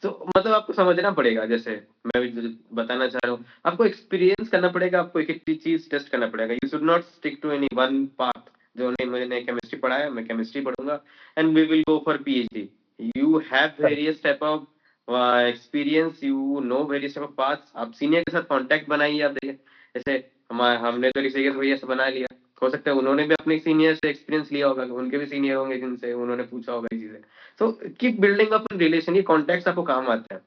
[SPEAKER 3] तो मतलब आपको समझना पड़ेगा, जैसे मैं भी बताना चाह रहा हूँ, आपको एक्सपीरियंस करना पड़ेगा, आपको एक एक चीज टेस्ट करना पड़ेगा। You should not stick to any one path. जो नहीं मैंने केमिस्ट्री पढ़ाया मैं केमिस्ट्री पढ़ूंगा and we will go for PhD. You have various type of experience, you know various type of paths. आप सीनियर के साथ कांटेक्ट बनाइए। आप देखिए जैसे हमने तो ऋषिकेश भैया से बना लिया, हो सकता है उन्होंने भी अपने सीनियर से एक्सपीरियंस लिया होगा, उनके भी सीनियर होंगे जिनसे उन्होंने पूछा होगा ये चीजें। So keep building up relation, ये कॉन्टेक्ट आपको काम आते हैं।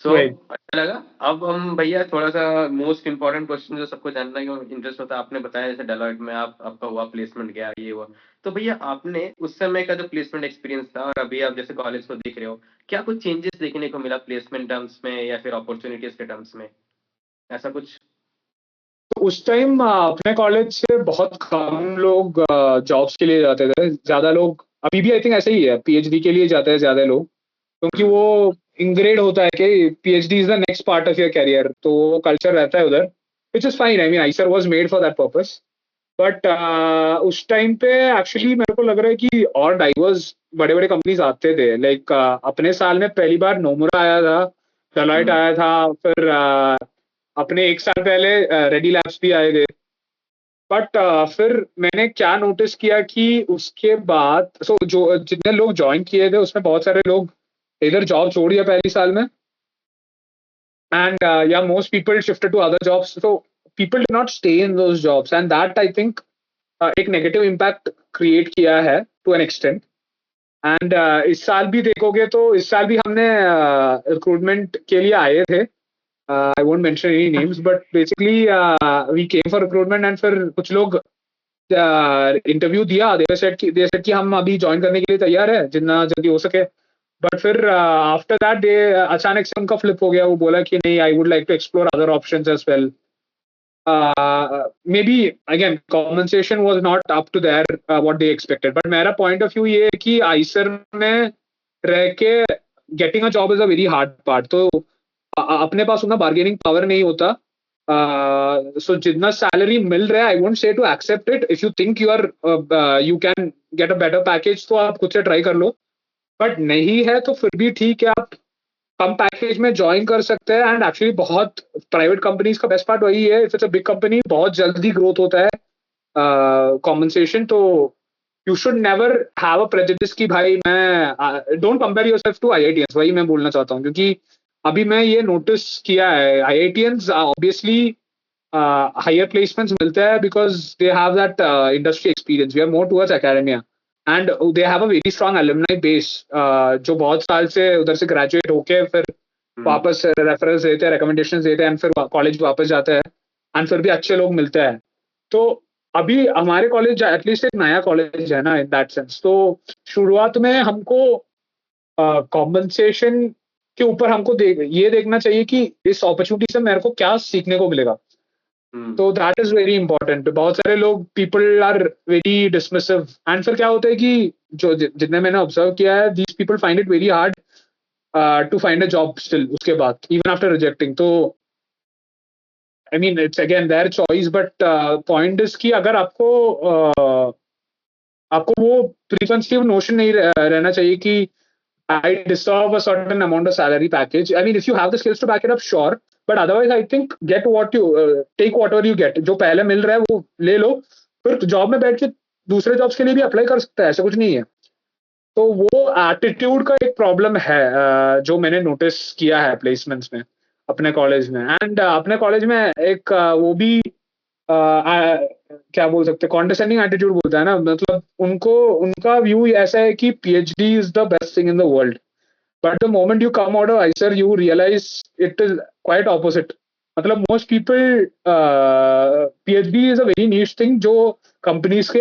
[SPEAKER 3] सो
[SPEAKER 2] Right.
[SPEAKER 3] अच्छा लगा। अब हम भैया थोड़ा सा मोस्ट इंपॉर्टेंट क्वेश्चन जो सबको जानना है इंटरेस्ट होता है, आपने बताया जैसे डेलॉइट में आपका हुआ प्लेसमेंट, गया ये हुआ, तो भैया आपने उस समय का जो प्लेसमेंट एक्सपीरियंस था और अभी आप जैसे कॉलेज को देख रहे हो, क्या कुछ चेंजेस देखने को मिला प्लेसमेंट टर्म्स में या फिर अपॉर्चुनिटीज के टर्म्स में, ऐसा कुछ?
[SPEAKER 2] तो उस टाइम अपने कॉलेज से बहुत कम लोग जॉब्स के लिए जाते थे, ज्यादा लोग अभी भी आई थिंक ऐसे ही है, पीएचडी के लिए जाते हैं ज्यादा लोग, क्योंकि वो इंग्रेड होता है कि PhD is the next part of your career, तो वो कल्चर रहता है उधर, which is fine. I mean IISER was made for that purpose. But उस टाइम पे एक्चुअली मेरे को लग रहा है कि और डाइवर्स बड़े बड़े कंपनीज आते थे, लाइक अपने साल में पहली बार नोमुरा आया था, डेलॉइट आया था, फिर अपने एक साल पहले रेडी लैब्स भी आए थे। बट फिर मैंने क्या नोटिस किया कि उसके बाद जो जितने लोग ज्वाइन किए थे उसमें बहुत सारे लोग इधर जॉब छोड़ दिया पहली साल में, एंड या most people shifted to other jobs, so people did not stay in those jobs and that I think एक नेगेटिव इम्पैक्ट क्रिएट किया है टू एन एक्सटेंट। एंड इस साल भी देखोगे तो इस साल भी हमने रिक्रूटमेंट के लिए आए थे, I won't mention any names, but basically we came for recruitment and फिर कुछ लोग इंटरव्यू दिया, दे सेड कि हम अभी ज्वाइन करने के लिए तैयार है जितना जल्दी हो सके। बट फिर आफ्टर दैट डे अचानक से उनका फ्लिप हो गया, वो बोला कि नहीं, I would like to explore other options as well. maybe again compensation was not up to their what they expected, but मेरा point of view ये है कि आइसर में रह के getting a job is a very hard part, तो अपने पास उतना bargaining power नहीं होता। so जितना salary मिल रहा है I won't say to accept it, if you think you are you can get a better package तो आप खुद से try कर लो, but नहीं है तो फिर भी ठीक है, आप कम पैकेज में ज्वाइन कर सकते हैं। एंड एक्चुअली बहुत प्राइवेट कंपनीज का बेस्ट पार्ट वही है, if it's a big company बहुत जल्दी ग्रोथ होता है कॉम्पनसेशन। तो you should never have a prejudice कि भाई मैं don't compare yourself to IITians, वही मैं बोलना चाहता हूँ, क्योंकि अभी मैं ये नोटिस किया है आईआईटीएंस ऑब्वियसली हायर प्लेसमेंट्स मिलते हैं because they have that industry experience, we are more towards academia and they have a very strong alumni base, जो बहुत साल से उधर से ग्रेजुएट होके फिर वापस रेफरेंस देते हैं, रिकमेंडेशन देते हैं एंड फिर कॉलेज वापस जाते हैं एंड फिर भी अच्छे लोग मिलते हैं। तो अभी हमारे कॉलेज एटलीस्ट एक नया कॉलेज है ना इन दैट सेंस, तो शुरुआत में हमको कॉम्पनसेशन के ऊपर हमको ये देखना चाहिए कि इस अपॉर्चुनिटी से मेरे को क्या सीखने को मिलेगा। तो दैट इज वेरी इंपॉर्टेंट। बहुत सारे लोग people are very dismissive and फिर क्या होता है कि जो जितने मैंने ऑब्जर्व किया है, these people find it very hard to find a job still उसके बाद इवन आफ्टर रिजेक्टिंग। तो I mean it's again their choice, but point is कि अगर आपको वो प्रीकंसीव नोशन नहीं रहना चाहिए कि I deserve a certain amount of salary package. I mean, if you have the skills to back it up, sure. But otherwise, I think take whatever you get. जो पहले मिल रहा है वो ले लो. फिर जॉब में बैठ के दूसरे जॉब्स के लिए भी अप्लाई कर सकता है, ऐसा कुछ नहीं है. तो वो एटीट्यूड का एक प्रॉब्लम है जो मैंने नोटिस किया है प्लेसमेंट्स में अपने कॉलेज में. एंड अपने कॉलेज में एक वो भी क्या बोल सकते हैं, कॉन्डेसेंडिंग एटीट्यूड बोलता है ना, मतलब उनका व्यू ऐसा है कि PhD is the best thing in the world. But the moment you come out of IISER you realize it is quite opposite. मतलब most people PhD is a very niche thing जो companies के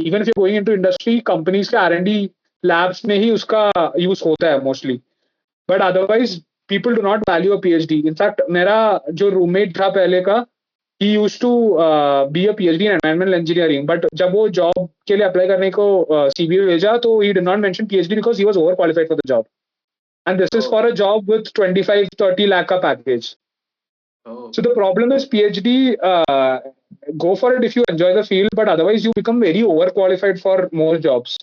[SPEAKER 2] even if you going into industry companies के R&D labs में ही उसका use होता है mostly. But otherwise people do not value a PhD. In fact मेरा जो रूममेट था पहले का, he used to be a PhD in environmental engineering, but जब वो जॉब के लिए अप्लाई करने को CV भेजा तो he did not mention PhD because he was overqualified for the job. And this is for a job with 25-30 lakh का package. So the problem is PhD, go for it if you enjoy the field, but otherwise you become very overqualified for more jobs.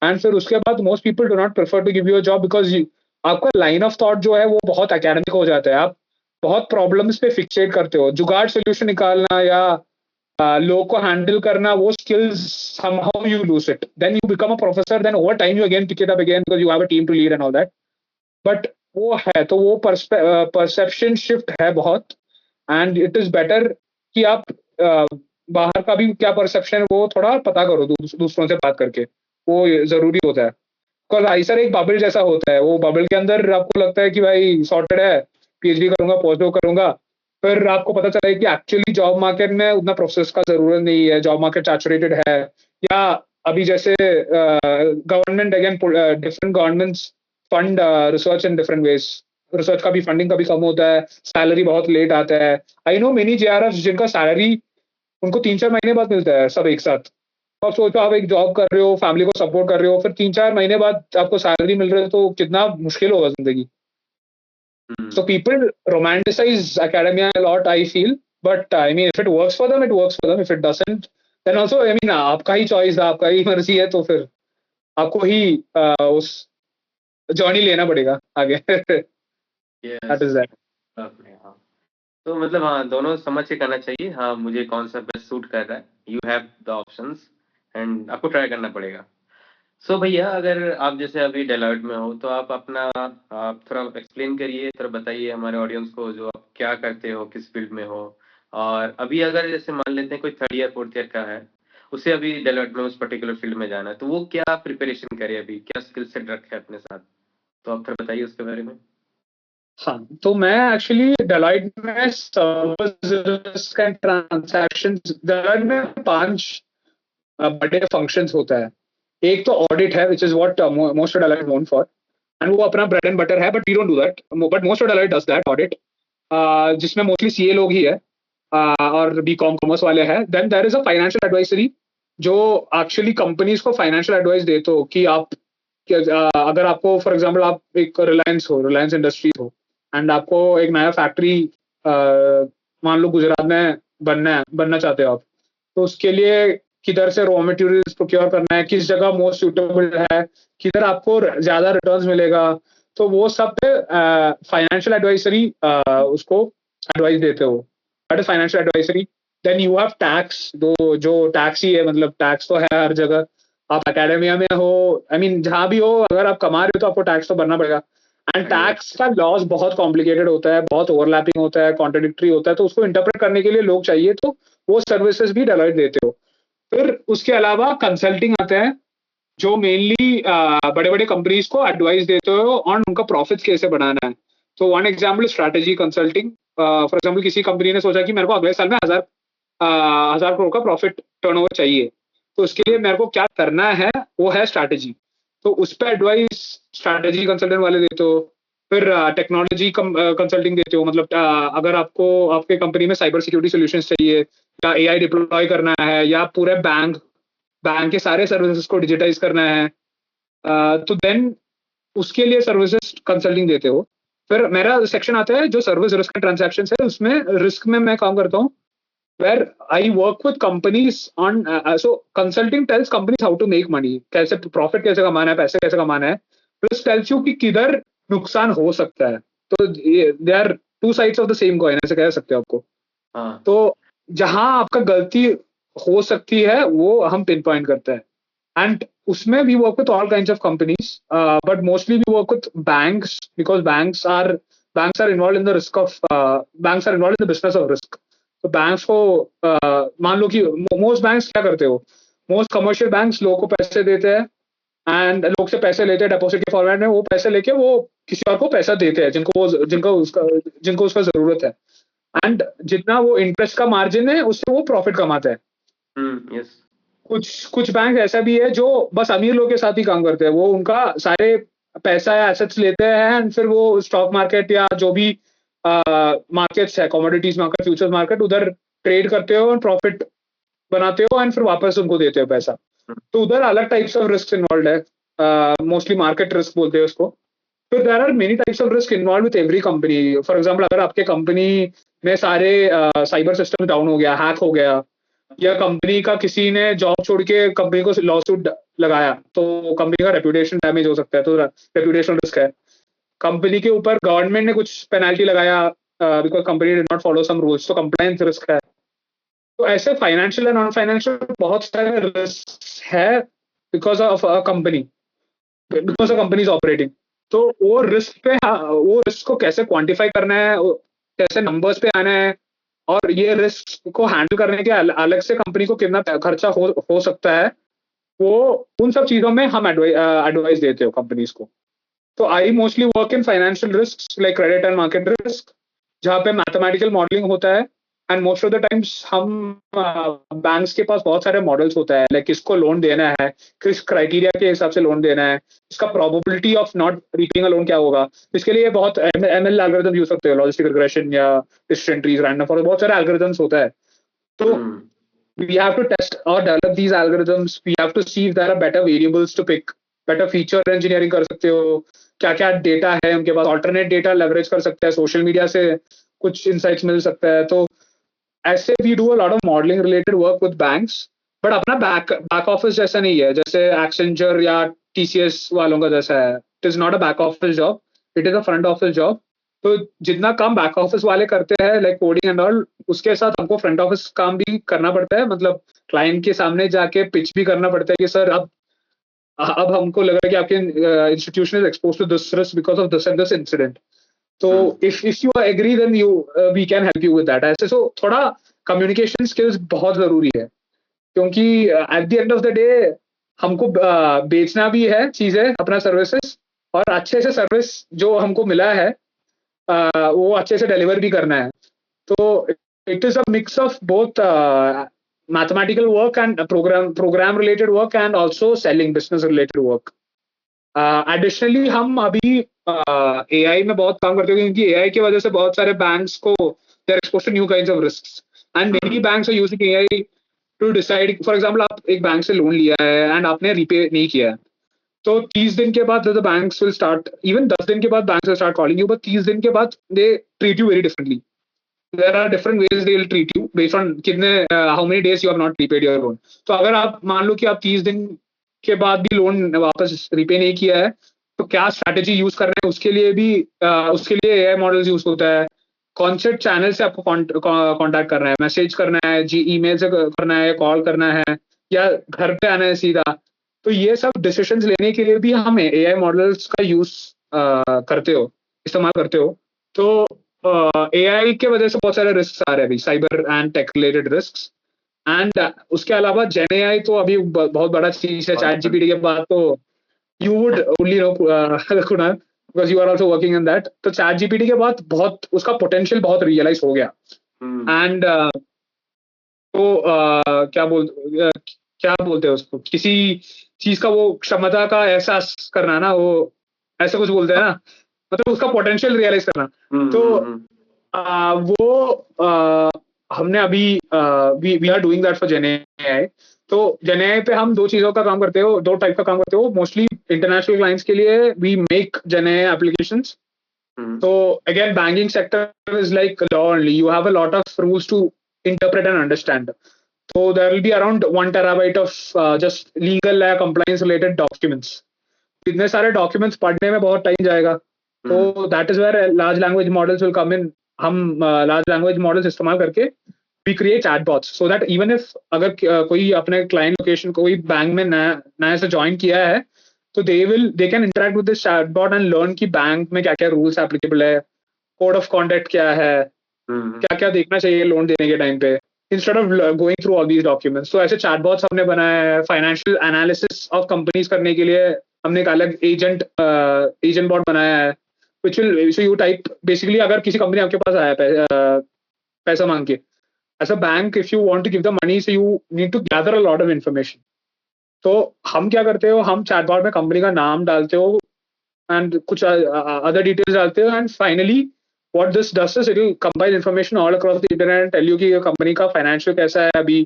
[SPEAKER 2] And फिर उसके बाद most people do not prefer to give you a job because आपका line of thought जो है वो बहुत academic हो जाता है. आप बहुत प्रॉब्लम्स पे फिक्सेट करते हो. जुगाड़ सोल्यूशन निकालना या लोग को हैंडल करना, वो skills somehow you lose it. Then you become a professor, then over time you again pick it up again because you have a team to lead and all that. But वो है तो वो perception shift है बहुत. And it is better कि आप बाहर का भी क्या परसेप्शन है वो थोड़ा पता करो दूसरों से बात करके. वो जरूरी होता है. बिकॉज आइसर एक बबल जैसा होता है. वो बबल के अंदर आपको लगता है कि भाई सॉर्टेड है, पीएचडी करूंगा, पोस्टडॉक करूंगा. फिर आपको पता चला है कि एक्चुअली जॉब मार्केट में उतना प्रोसेस का जरूरत नहीं है, जॉब मार्केट सैचुरेटेड है. या अभी जैसे government again different governments fund research in different ways. Research का भी फंडिंग कभी कम होता है, सैलरी बहुत लेट आता है. आई नो मेनी JRF जिनका सैलरी उनको 3-4 महीने बाद मिलता है सब एक साथ. आप सोचो आप एक जॉब कर रहे हो, फैमिली को सपोर्ट कर रहे हो, फिर 3-4 महीने बाद आपको सैलरी मिल रही है, तो कितना मुश्किल होगा जिंदगी. So people romanticize academia a lot, I feel. But I mean, if it works for them, it works for them. If it doesn't, then also, I mean, आपका ही चॉइस है, आपका ही मर्जी है, तो फिर आपको ही उस जर्नी लेना पड़ेगा आगे. That is that.
[SPEAKER 3] तो मतलब हाँ, दोनों समझ के करना चाहिए. हाँ, मुझे कौन सा बेस्ट सूट कर रहा है. You have the options and आपको ट्राई करना पड़ेगा. सो भैया, अगर आप जैसे अभी डेलॉयट में हो तो आप अपना आप थोड़ा एक्सप्लेन करिए, थोड़ा बताइए हमारे ऑडियंस को जो आप क्या करते हो, किस फील्ड में हो. और अभी अगर जैसे मान लेते हैं कोई 3rd ईयर 4th ईयर का है, उसे अभी डेलॉयट में उस पर्टिकुलर फील्ड में जाना है, तो वो क्या प्रिपरेशन करे, अभी क्या स्किल सेट रखे अपने साथ, तो आप थोड़ा बताइए उसके बारे में.
[SPEAKER 2] हाँ, तो मैं एक्चुअली डेलॉयट में सर्विस एंड ट्रांजैक्शंस, डेलॉयट में 5 बड़े फंक्शंस होता है. एक तो ऑडिट है, which is what most of Deloitte known for, and वो अपना ब्रेड एंड बटर है. But we don't do that, but most of Deloitte does that audit, जिसमें मोस्टली CA लोग ही है और BCom कॉमर्स वाले हैं. Then there is a financial advisory जो एक्चुअली कंपनीज को फाइनेंशियल एडवाइस देते हो कि आप अगर आपको फॉर एग्जांपल आप एक रिलायंस इंडस्ट्रीज हो एंड आपको एक नया फैक्ट्री मान लो गुजरात में बनना चाहते हो आप, तो उसके लिए किधर से रॉ मटेरियल्स प्रोक्योर करना है, किस जगह मोस्ट सूटेबल है, किधर आपको ज्यादा रिटर्न्स मिलेगा, तो वो सब पे फाइनेंशियल एडवाइजरी उसको एडवाइस देते हो. That is financial advisory. Then you have tax, जो टैक्स ही है, मतलब टैक्स तो है हर जगह. आप एकेडमिया में हो, आई मीन जहाँ भी हो, अगर आप कमा रहे हो तो आपको टैक्स तो भरना पड़ेगा. एंड टैक्स का लॉस बहुत कॉम्प्लिकेटेड होता है, बहुत ओवरलैपिंग होता है, कॉन्ट्रडिक्टरी होता है, तो उसको इंटरप्रेट करने के लिए लोग चाहिए, तो वो सर्विसेज भी डेलॉयट देते हो. फिर उसके अलावा कंसल्टिंग आते हैं जो मेनली बड़े बड़े कंपनीज को एडवाइस देते हो ऑन उनका प्रॉफिट्स कैसे बढ़ाना है. तो one example strategy consulting. For example किसी कंपनी ने सोचा कि मेरे को अगले साल में 1000 करोड़ का प्रॉफिट टर्नओवर चाहिए, तो उसके लिए मेरे को क्या करना है, वो है स्ट्रैटेजी. तो उस पर एडवाइस स्ट्रैटेजी कंसल्टेंट वाले देते हो. फिर टेक्नोलॉजी कंसल्टिंग देते हो, मतलब अगर आपको आपके कंपनी में साइबर सिक्योरिटी सॉल्यूशंस चाहिए, या AI डिप्लॉय करना है, या पूरे बैंक के सारे सर्विसेज को डिजिटाइज करना है, तो देन उसके लिए सर्विसेज कंसल्टिंग देते हो. फिर मेरा सेक्शन आता है जो सर्विस रिस्क एंड ट्रांजैक्शन है, उसमें रिस्क में मैं काम करता हूँ, where I work with companies on so consulting tells companies how to make money, कैसे प्रॉफिट कैसे कमाना है, पैसे कैसे कमाना है, प्लस टेल्स यू कि किधर नुकसान हो सकता है। तो they are two sides of the same coin, ऐसे कह सकते हो आपको।
[SPEAKER 3] हाँ
[SPEAKER 2] तो जहां आपका गलती हो सकती है वो हम पिन पॉइंट करते हैं, एंड उसमें we work with all kinds of companies, but mostly we work with banks, because banks are involved in the risk of banks are involved in the business of risk. तो banks को मान लो कि most banks क्या करते हो, most commercial banks लोगों को पैसे देते हैं एंड लोग से पैसे लेते हैं डिपॉजिट के फॉर्मेट में, वो पैसे लेके वो किसी और को पैसा देते हैं जिनको उसका जरूरत है, एंड जितना वो इंटरेस्ट का मार्जिन है उससे वो प्रॉफिट कमाते हैं।
[SPEAKER 3] यस
[SPEAKER 2] कुछ बैंक ऐसा भी है जो बस अमीर लोग के साथ ही काम करते हैं, वो उनका सारे पैसा या एसेट्स लेते हैं एंड फिर वो स्टॉक मार्केट या जो भी मार्केट्स है, कमोडिटीज मार्केट, फ्यूचर्स मार्केट, उधर ट्रेड करते हो और प्रॉफिट बनाते हो एंड फिर वापस उनको देते हो पैसा। तो उधर अलग टाइप्स ऑफ रिस्क इन्वॉल्व है, मोस्टली मार्केट रिस्क बोलते हैं उसको। फिर there are many types of risk involved with every company. For example अगर आपके कंपनी में सारे साइबर सिस्टम डाउन हो गया, हैक हो गया, या कंपनी का किसी ने जॉब छोड़ के कंपनी को लॉ सूट लगाया, तो कंपनी का रेपुटेशन डैमेज हो सकता है, तो रेपुटेशन रिस्क है। कंपनी के ऊपर गवर्नमेंट ने कुछ पेनल्टी लगाया because company did not follow some rules, तो कंप्लायंस रिस्क है। तो ऐसे फाइनेंशियल एंड नॉन फाइनेंशियल बहुत सारे रिस्क है because of a company, because a company is operating. तो वो रिस्क को कैसे क्वांटिफाई करना है, कैसे नंबर्स पे आना है, और ये रिस्क को हैंडल करने के अलग से कंपनी को कितना खर्चा हो सकता है, वो उन सब चीजों में हम एडवाइस देते हो कंपनीज को। तो I mostly work in financial risk like credit and market risk, जहाँ पे मैथमेटिकल मॉडलिंग होता है, and most of the times हम बैंक्स के पास बहुत सारे मॉडल्स होता है, लाइक किसको लोन देना है, किस क्राइटेरिया के हिसाब से लोन देना है, इसका probability of not reaping a loan क्या होगा। इसके लिए बहुत एमएल एल्गोरिथम यूज करते हो, लॉजिस्टिक रिग्रेशन या डिसीजन ट्रीज, रैंडम फॉरेस्ट, बहुत सारे एल्गोरिथम्स होता है। तो we have to test or develop these algorithms. We have to see if there are better variables to pick, better feature engineering कर सकते हो, क्या क्या डेटा है उनके पास, alternate data leverage कर सकते हैं, सोशल मीडिया से कुछ insights मिल सकता है। तो ऐसे we do a lot of modeling related work with banks, but अपना back office जैसा नहीं है, जैसे Accenture या TCS वालों का जैसा है। It is not a back office job, it is a front office job. तो जितना काम बैक ऑफिस वाले करते हैं लाइक कोडिंग एंड ऑल, उसके साथ हमको फ्रंट ऑफिस काम भी करना पड़ता है, मतलब क्लाइंट के सामने जाके पिच भी करना पड़ता है कि सर अब हमको लग रहा है कि आपके institution is exposed to this risk because of this and this incident. तो if you agree then we can help you with that. ऐसे सो थोड़ा कम्युनिकेशन स्किल्स बहुत जरूरी है, क्योंकि at the end of the day हमको बेचना भी है चीजें, अपना सर्विसेज, और अच्छे से सर्विस जो हमको मिला है वो अच्छे से डिलीवर भी करना है। तो it is a mix of both mathematical work and program related work and also selling business related work. Additionally हम अभी एआई में बहुत काम करते हैं, क्योंकि एआई की वजह से बहुत सारे बैंक्स को they are exposed to new kinds of risks, and many banks are using AI to decide. For example आप एक बैंक से लोन लिया है एंड आपने रीपे नहीं किया है, तो 30 दिन के बाद the banks will start, even 10 दिन के बाद banks will start calling you, but 30 दिन के बाद they treat you very differently. There are different ways they will treat you based on कितने how many days you have not repaid your loan. तो अगर आप मान लो कि आप 30 दिन के बाद भी लोन वापस रिपे नहीं किया है, तो क्या स्ट्रैटेजी यूज कर रहे हैं उसके लिए भी उसके लिए एआई मॉडल्स यूज होता है। कौन से चैनल से आपको कांटेक्ट करना है, मैसेज करना है, ईमेल से करना है, कॉल करना है, या घर पे आना है सीधा। तो ये सब डिसीजंस लेने के लिए भी हम एआई मॉडल्स का यूज इस्तेमाल करते हो। तो एआई के वजह से बहुत सारे रिस्क आ रहे हैं अभी, cyber and tech related risk. And उसके अलावा जेन एआई तो अभी बहुत बड़ा चीज है। चैट जीपीटी के बाद तो you would only know Kunal, because you are also working in that. तो चैट जीपीटी के बाद बहुत उसका पोटेंशियल बहुत रियलाइज हो गया। एंड तो क्या बोलते हैं उसको, किसी चीज का वो क्षमता का एहसास करना ना, वो ऐसा कुछ बोलते हैं ना, मतलब उसका पोटेंशियल रियलाइज करना। तो वो हमने अभी we are doing that for gen AI. तो जेनएआई पे हम दो चीजों का काम करते हो, दो टाइप का काम करते हो। मोस्टली इंटरनेशनल क्लाइंट्स के लिए we make gen AI applications, So again, banking sector is like law only. You have a lot of rules to interpret and understand. So there will be around 1 terabyte of just legal compliance related documents. इतने सारे documents पढ़ने में बहुत time जाएगा, तो that is where large language models will come in. हम large language models इस्तेमाल करके we create chatbots so that even if अगर कोई अपने क्लाइंट लोकेशन कोई बैंक में नया से ज्वाइन किया है, तो they can interact with this chatbot and learn कि बैंक में क्या क्या रूल्स एप्लीकेबल है, कोड ऑफ कॉन्डक्ट क्या है, क्या क्या देखना चाहिए लोन देने के टाइम पे, instead of going through all these documents. तो ऐसे चैटबॉट्स हमने बनाया है. फाइनेंशियल एनालिसिस ऑफ कंपनीज करने के लिए हमने एक अलग एजेंट बॉट बनाया है, which will so you type basically अगर किसी कंपनी आपके पास आया पैसा मांग के, as a bank if you want to give the money so you need to gather a lot of information. तो हम क्या करते हो, हम चैटबॉट में कंपनी का नाम डालते हो एंड कुछ अदर डिटेल्स डालते हो, and finally what this does is it will compile information all across the internet and tell you कि कंपनी का फाइनेंशियल कैसा है अभी,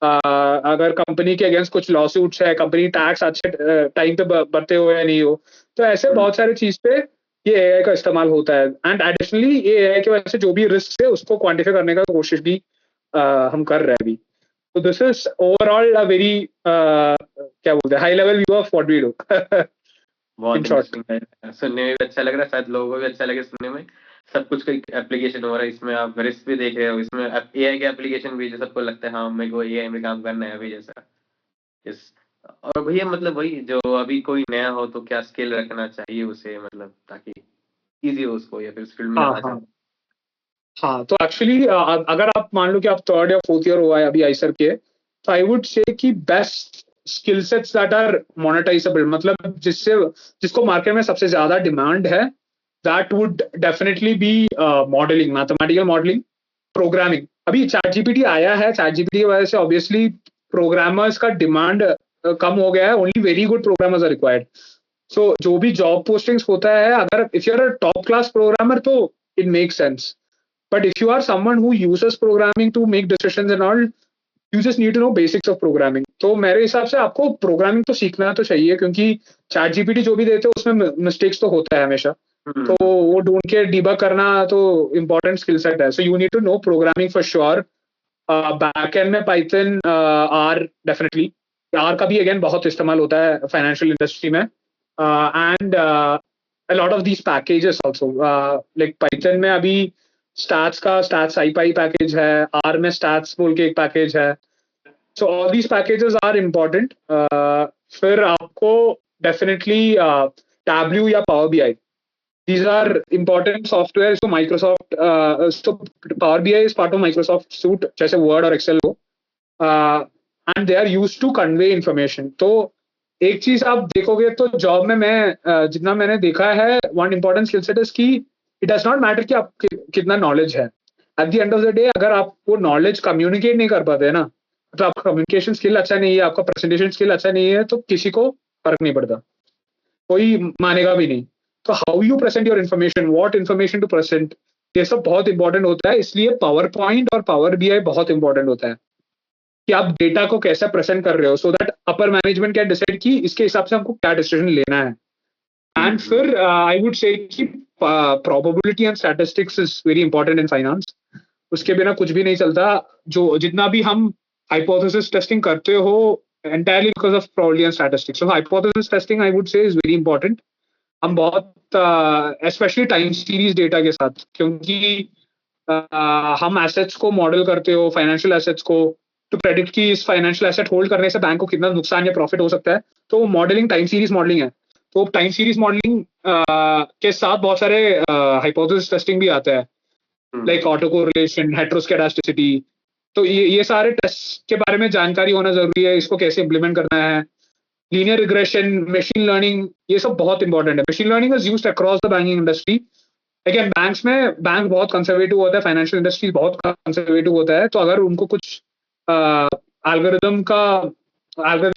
[SPEAKER 2] अगर कंपनी के अगेंस्ट कुछ लॉ सूट्स है, कंपनी टैक्स अच्छे टाइम पे भरते हो या नहीं हो. तो ऐसे बहुत सारे चीज पे ये एआई का इस्तेमाल होता है. एंड एडिशनली ये एआई की वजह से जो भी रिस्क है उसको क्वांटिफाई करने का कोशिश भी हम कर रहे हैं अभी. तो this is overall a very क्या बोलते हैं high level view of what we do.
[SPEAKER 3] बहुत इंटरेस्टिंग है, सुनने में भी अच्छा लग रहा है, शायद लोगों को भी अच्छा लगे सुनने में. सब कुछ का एप्लीकेशन हो रहा है इसमें, आप रिस्क भी देख रहे हो, इसमें एआई के एप्लीकेशन भी, जो सबको लगता है हाँ मेरे को एआई में काम करना है अभी जैसा इस. और भैया मतलब वही जो अभी कोई नया हो तो क्या स्किल रखना चाहिए उसे, मतलब ताकि इजी हो उसको या फिर इस फील्ड में आ जाए.
[SPEAKER 2] हाँ, तो एक्चुअली अगर आप मान लो कि आप 3rd या 4th ईयर हुआ है अभी आईसर के, तो आई वुड से कि best skill sets that are monetizable, मतलब जिसको मार्केट में सबसे ज्यादा डिमांड है, that would definitely be modelling, mathematical modelling, programming. अभी चैट जीपीटी आया है, चैट जीपीटी की वजह से ऑब्वियसली प्रोग्रामर्स का डिमांड कम हो गया है. Only very good programmers are required. So जो भी जॉब पोस्टिंग्स होता है, अगर if you are a top class programmer तो it makes sense. But if you are someone who uses programming to make decisions and all, you just need to know basics of programming. तो मेरे हिसाब से आपको programming तो सीखना तो चाहिए, क्योंकि चैट जीपीटी जो भी देते हैं उसमें मिस्टेक्स तो होता है हमेशा, तो वो ढूंढ के डिबग करना तो इम्पोर्टेंट स्किल सेट है. So you need to know programming for sure. Backend में पाइथन, आर डेफिनेटली, आर का भी अगेन बहुत इस्तेमाल होता है फाइनेंशियल इंडस्ट्री में. And a lot of these packages also, like Python में अभी स्टैट्स का स्टैट्स SciPy पैकेज है, आर में स्टैट्स बोल के एक पैकेज है. So all these packages are important. फिर आपको डेफिनेटली टैब्ल्यू या power BI, these are important software. So Microsoft, so Power BI is part of Microsoft suite, जैसे Word और Excel हो, and they are used to convey information. तो एक चीज आप देखोगे तो जॉब में मैं जितना मैंने देखा है, one important skill set is कि it does not matter कि आप कितना नॉलेज है. At the end of the day, अगर आप वो नॉलेज कम्युनिकेट नहीं कर पाते ना, तो आपका कम्युनिकेशन स्किल अच्छा नहीं है, आपका प्रेजेंटेशन स्किल अच्छा नहीं है, तो किसी को फर्क नहीं पड़ता, कोई मानेगा भी नहीं. तो how you present your information, what information to present, ये सब बहुत इंपॉर्टेंट होता है. इसलिए पावर पॉइंट और पावर बीआई बहुत इंपॉर्टेंट होता है कि आप डेटा को कैसे प्रेजेंट कर रहे हो, सो दैट अपर मैनेजमेंट क्या डिसाइड की इसके हिसाब से हमको क्या डिसीजन लेना है. एंड फिर आई वुड से कि probability and statistics is very important in finance. उसके बिना कुछ भी नहीं चलता. जो जितना भी हम हाइपोथेसिस टेस्टिंग करते हो, entirely because of probability and statistics. So hypothesis testing I would say is very important. हम बहुत स्पेशली टाइम सीरीज डेटा के साथ, क्योंकि हम एसेट्स को मॉडल करते हो, फाइनेंशियल एसेट्स को, टू प्रेडिक्ट कि इस फाइनेंशियल एसेट होल्ड करने से बैंक को कितना नुकसान या प्रॉफिट हो सकता है. तो मॉडलिंग टाइम सीरीज मॉडलिंग है. तो टाइम सीरीज मॉडलिंग के साथ बहुत सारे हाइपोथेसिस टेस्टिंग भी आता है, लाइक ऑटो कोरिलेशन, हेटेरोस्केडास्टिसिटी. तो ये सारे टेस्ट के बारे में जानकारी होना जरूरी है. इसको कैसे इम्प्लीमेंट करना है, लीनियर रिग्रेशन, मशीन लर्निंग, ये सब बहुत इंपॉर्टेंट है. Machine learning is used across the banking industry. Again banks में बैंक बहुत कंजर्वेटिव होता है, फाइनेंशियल इंडस्ट्री बहुत कंजर्वेटिव होता है. तो अगर उनको कुछ एल्गोरिदम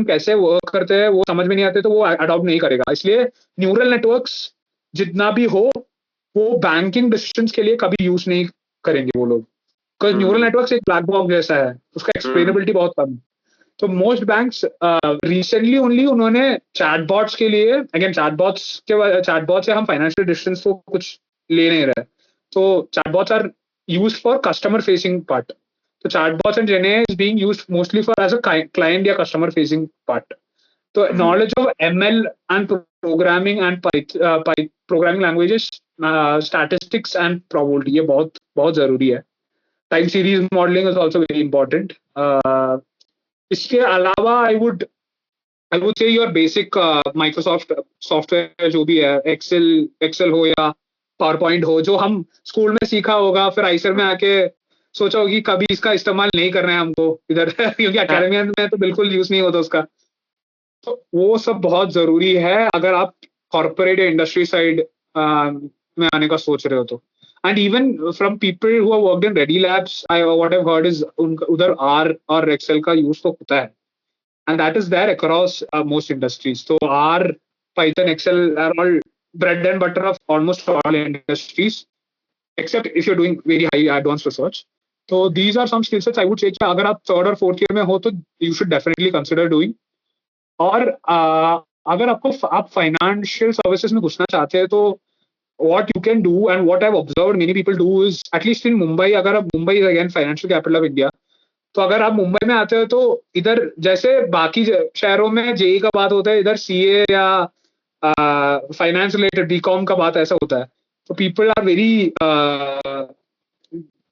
[SPEAKER 2] कैसे वर्क करते हैं वो समझ में नहीं आते, तो वो अडॉप्ट नहीं करेगा. इसलिए न्यूरल नेटवर्क्स जितना भी हो, वो बैंकिंग डिसीजंस के लिए कभी यूज नहीं करेंगे वो लोग, बिकॉज न्यूरल नेटवर्क्स एक ब्लैक बॉक्स जैसा है, उसका एक्सप्लेनेबिलिटी बहुत कम है. तो मोस्ट बैंक्स रिसेंटली ओनली उन्होंने चैटबॉट्स के लिए, अगेन चैटबॉट्स से हम फाइनेंशियल डिसीजंस को कुछ ले नहीं रहा है. तो chatbots are used for customer facing part. So chatbots and GenAI is being used mostly for as a client या customer facing part. तो knowledge of ML and programming and programming languages, statistics and probability ये बहुत बहुत जरूरी है. Time series modeling is also very important. इसके अलावा I would say your basic Microsoft software जो भी है, Excel हो या PowerPoint हो, जो हम स्कूल में सीखा होगा, फिर आइसर में आके सोचा होगी कभी इसका इस्तेमाल नहीं करना है हमको इधर क्योंकि अकेडमी में तो बिल्कुल यूज नहीं होता उसका. तो वो सब बहुत जरूरी है अगर आप कॉर्पोरेट या इंडस्ट्री साइड में आने का सोच रहे हो तो. And even from people who have worked in ready labs, what I have heard is उधर आर और एक्सेल का यूज तो होता है. And that is there across most industries. So R, Python, Excel are all bread and butter of almost all industries, except if you're doing very high advanced research. So these are some skill sets I would say कि अगर आप third or fourth year में हो तो you should definitely consider doing. और अगर आप financial services में घुसना चाहते हैं तो what you can do and what I've observed many people do is, at least in Mumbai, अगर आप Mumbai is again financial capital of India, तो अगर आप मुंबई में आते हो तो इधर जैसे बाकी शहरों में जेई का बात होता है, इधर सीए या फाइनेंस रिलेटेड बीकॉम का बात ऐसा होता है. तो people are very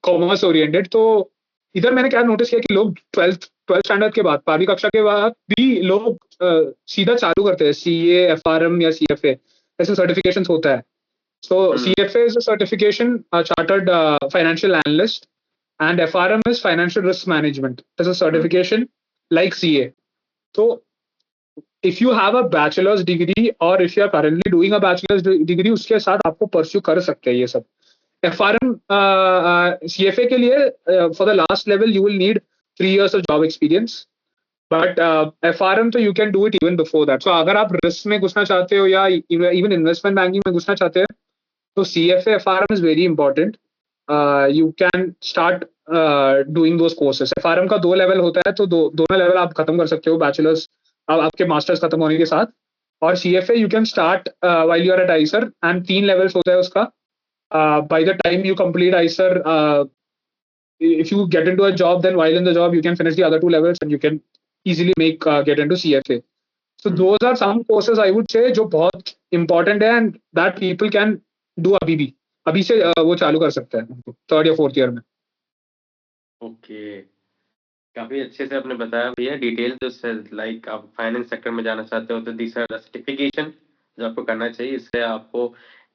[SPEAKER 2] commerce oriented. तो इधर मैंने क्या नोटिस किया कि लोग 12th स्टैंडर्ड के बाद, 12वीं कक्षा के बाद भी लोग सीधा चालू करते हैं सीए, एफआरएम या सीएफए ऐसे सर्टिफिकेशन होता है. So CFA is a certification, chartered financial analyst, and FRM is Financial Risk Management. It's a certification like CA. So if you have a bachelor's degree or if you are currently doing a bachelor's degree, उसके साथ आपको pursue कर सकते हैं ये सब. FRM, CFA के लिए for the last level you will need 3 years of job experience. But FRM तो you can do it even before that. So अगर आप risk में घुसना चाहते हो या even investment banking में घुसना चाहते हैं तो CFA, FRM is very important. You can start doing those courses. FRM का 2 लेवल होता है, तो दोनों लेवल आप खत्म कर सकते हो बैचलर्स आपके मास्टर्स खत्म होने के साथ. और CFA you can start while you are at ICER, and 3 levels होता है उसका. By the time you complete ICER, if you get into a job, then while in the job you can finish the other 2 levels and you can easily get into CFA. So those are some courses I would say जो बहुत important है and that people can do अभी से वो चालू कर सकते हैं 3rd या 4th ईयर में.
[SPEAKER 3] ओके, काफी अच्छे से आपने बताया भैया डिटेल. जो लाइक आप फाइनेंस सेक्टर में जाना चाहते हो तो दिस आर द सर्टिफिकेशन जो आपको करना चाहिए. इससे आपको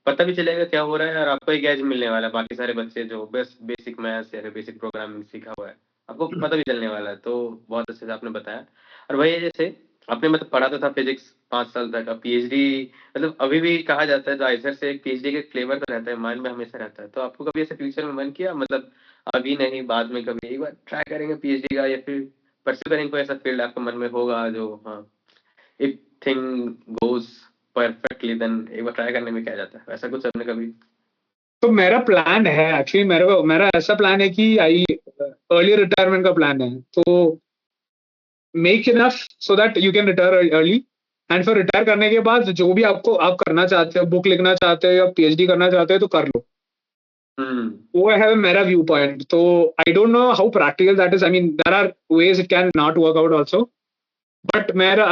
[SPEAKER 3] पता भी चलेगा क्या हो रहा है और आपको एक एज मिलने वाला है. बाकी सारे बच्चे जो बस बेसिक मैथ्स या फिर बेसिक प्रोग्रामिंग सीखा हुआ है आपको पता भी चलने वाला है. तो बहुत अच्छे से आपने बताया. और भैया जैसे आपने मतलब पढ़ा तो था फिजिक्स 5 साल तक, अब पीएचडी मतलब अभी भी कहा जाता है तो आइसर से एक पीएचडी का फ्लेवर तो रहता है, माइंड में हमेशा रहता है. तो आपको कभी ऐसे फ्यूचर में मन किया, मतलब अभी नहीं बाद में कभी एक बार ट्राई करेंगे पीएचडी का या फिर परस्यू करेंगे कोई ऐसा फील्ड आपके मन में होगा जो हाँ if thing goes perfectly then एक बार ट्राई करने में क्या जाता है, ऐसा कुछ आपने कभी?
[SPEAKER 2] तो मेरा प्लान है एक्चुअली, मेरा ऐसा प्लान है कि अर्ली रिटायरमेंट का प्लान है. तो make enough so that you can retire early. And फिर रिटायर करने के बाद जो भी आप करना चाहते हो, बुक लिखना चाहते हो या पीएचडी करना चाहते हो तो कर लो. वो है मेरा व्यू पॉइंट. तो I don't know how practical that is. I mean there are ways it can not work out also, but मेरा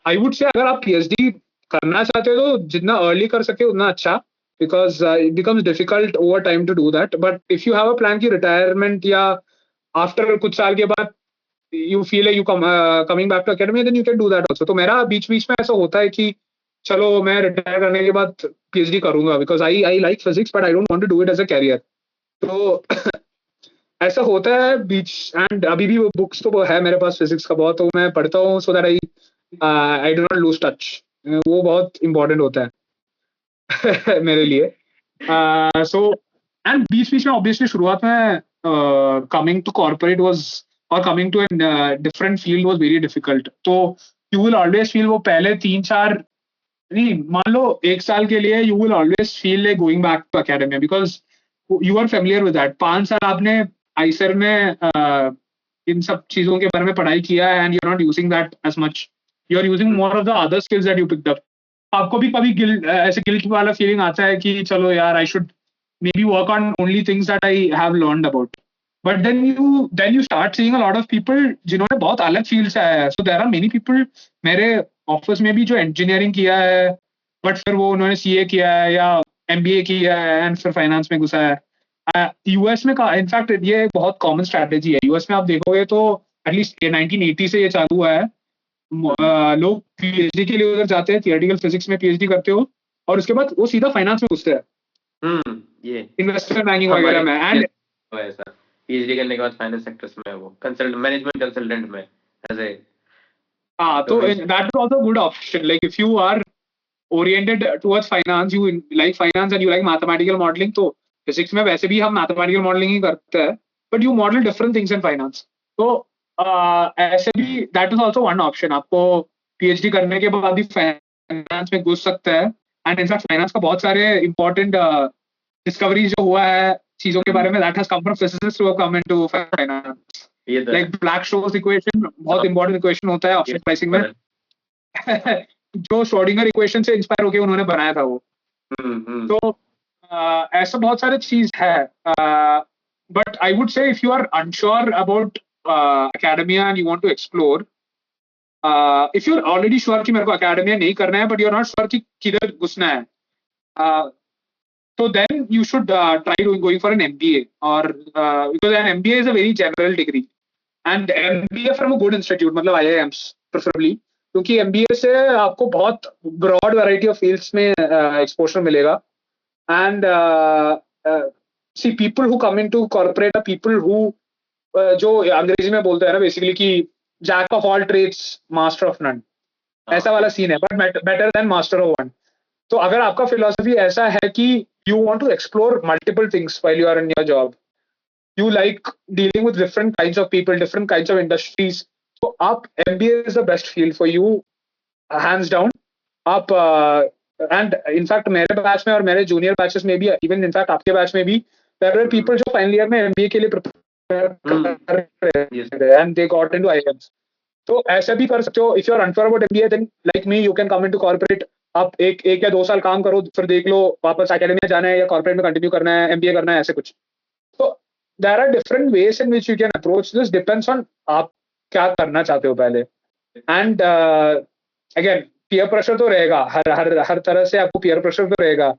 [SPEAKER 2] आई वुड से अगर आप पीएचडी करना चाहते हो तो जितना अर्ली कर सके उतना अच्छा, because it becomes difficult over time to do that. But if you have a plan की retirement या after कुछ साल के बाद you feel like you coming back to academy, then you can do that also. तो मेरा बीच में ऐसा होता है कि चलो मैं रिटायर करने के बाद पीएचडी करूंगा, because I like physics but I don't want to do it as a career. तो ऐसा होता है बीच. एंड अभी भी वो बुक्स तो है मेरे पास फिजिक्स का बहुत, तो मैं पढ़ता हूँ so that I do not lose touch. वो बहुत इंपॉर्टेंट होता है मेरे लिए. सो एंड बीच में ऑब्वियसली शुरुआत में कमिंग टू कॉर्पोरेट वाज और coming to an different field was very difficult. तो यू विल ऑलवेज फील वो पहले 3-4 नहीं मान लो 1 साल के लिए you will always feel like going back to academy because you are familiar with that. 5 साल आपने आइसर में इन सब चीजों के बारे में पढ़ाई किया है and you are not using that as much. You are using more of the other skills that you picked up. आपको भी कभी ऐसे गिल्ट वाला फीलिंग आता है कि चलो यार I should maybe work on only things that I have learned about. But then you start seeing a lot of people जिन्होंने बहुत अलग फील्ड से आया है. So there are many people मेरे ऑफिस में भी जो engineering किया है, but फिर वो उन्होंने CA किया है या MBA किया है and फिर फाइनेंस में घुसा है. यूएस में का इनफैक्ट ये बहुत कॉमन स्ट्रैटेजी है. यूएस में आप देखोगे तो एटलीस्ट 1980 से ये चालू हुआ है. लोग पीएचडी के लिए उधर जाते हैं, थियोरेटिकल फिजिक्स में पीएचडी करते हो और उसके बाद वो सीधा फाइनेंस में घुसते हैं,
[SPEAKER 3] ये
[SPEAKER 2] इन्वेस्टमेंट बैंकिंग
[SPEAKER 3] हमारे
[SPEAKER 2] वगैरह में. एंड
[SPEAKER 3] ऐसा पीएचडी करने के बाद फाइनेंस सेक्टर्स में है वो कंसल्टेंट मैनेजमेंट कंसल्टेंट में एज ए
[SPEAKER 2] हाँ, तो that is also a good option. Like if you are oriented towards finance, you like finance and you like mathematical modeling, तो फिजिक्स में वैसे भी हम मैथमेटिकल मॉडलिंग ही करते हैं, but you model different things in finance. तो ऐसे भी that is also one option. आपको पीएचडी करने के बाद भी फाइनेंस में घुस सकता है. एंड इनफैक्ट फाइनेंस का बहुत सारे इंपॉर्टेंट डिस्कवरीज जो हुआ है चीजों के बारे में, that has come from physicist who have come into finance. Like black-Sholes equation बहुत इंपॉर्टेंट इक्वेशन होता है ऑप्शन प्राइसिंग में. जो श्रोडिंगर इक्वेशन से इंस्पायर होकर उन्होंने बनाया था वो. तो ऐसा बहुत सारे चीज है. But I would say if you are unsure about academia and you want to explore, if you're already sure कि मेरे को academia नहीं करना है, but you're not sure कि किधर घुसना है, so then you should try going for an MBA or because an MBA is a very general degree and MBA from a good institute, मतलब IIMs preferably, क्योंकि MBA से आपको बहुत broad variety of fields में exposure मिलेगा. And see, people who come into corporate are people who जो अंग्रेजी में बोलते हैं ना बेसिकली कि jack of all trades master of none, ऐसा वाला सीन है, but better than master of one. तो अगर आपका फिलॉसफी ऐसा है कि you want to explore multiple things while you are in your job, you like dealing with different kinds of people, different kinds of industries, तो आप MBA is the best field for you, hands down. आप and in fact मेरे batch में और मेरे junior batches में भी, even in fact आपके बैच में भी, देयर आर पीपल जो फाइनल ईयर में एमबीए के लिए and they got into IIMs. तो ऐसा भी कर सकते हो. If you are unsure about MBA, then like me, you can come into corporate. आप एक या 2 साल काम करो, फिर देख लो वापस एकेडमी जाना है या कॉर्पोरेट में कंटिन्यू करना है, एमबीए करना है, ऐसे कुछ. तो there are different ways in which you can approach this. Depends on आप क्या करना चाहते हो पहले. And again, peer pressure तो रहेगा, हर तरह से आपको peer pressure तो रहेगा.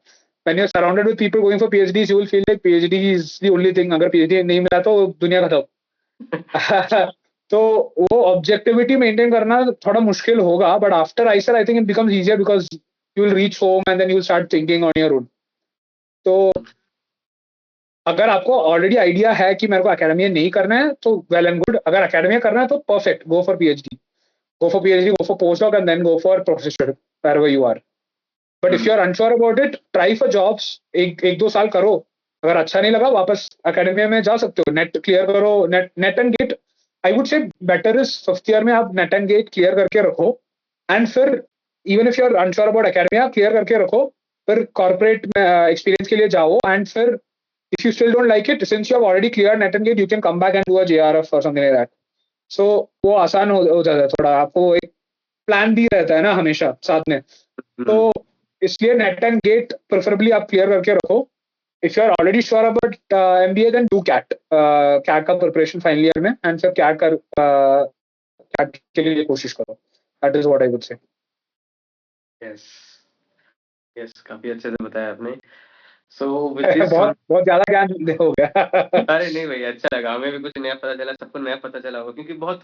[SPEAKER 2] When you're surrounded with people going for PhDs, you will feel like PhD is the only thing. अगर PhD नहीं मिला तो दुनिया खत्म. तो वो ऑब्जेक्टिविटी मेंटेन करना थोड़ा मुश्किल होगा, but after IISER I think it becomes easier because you will reach home and then you will start thinking on your own. तो अगर आपको ऑलरेडी आइडिया है कि मेरे को एकेडमिया नहीं करना है तो वेल एंड गुड. अगर एकेडमिया करना है तो perfect, go for PhD, go for postdoc and then go for professor wherever you are. But if you are unsure about it, try for jobs. एक 2 साल करो, अगर अच्छा नहीं लगा वापस एकेडमिया में जा सकते हो. नेट क्लियर करो, NET and GATE. I would say better is 5th year में आप नेट एंड गेट क्लियर करके रखो, एंड फिर even if you are unsure about academia, clear करके रखो, फिर कॉर्पोरेट में एक्सपीरियंस के लिए जाओ. एंड फिर if you still don't like it, since you have already cleared net and gate, you can come back and do a JRF or something like that. So वो आसान हो जाता है थोड़ा. आपको एक प्लान भी रहता है ना हमेशा साथ में. तो इसलिए नेट एंड गेट प्रेफरेबली आप क्लियर करके रखो. If you are already sure about MBA, then do CAT. CAT का प्रिपरेशन फाइनल ईयर में, एंड फिर कैट के लिए कोशिश करो. That is what I would say.
[SPEAKER 3] Yes काफी अच्छे से बताया आपने. So with this
[SPEAKER 2] बहुत ज्यादा ज्ञान हो गया.
[SPEAKER 3] अरे नहीं भैया, अच्छा लगा, हमें भी कुछ नया पता चला, सबको नया पता चला होगा, क्योंकि बहुत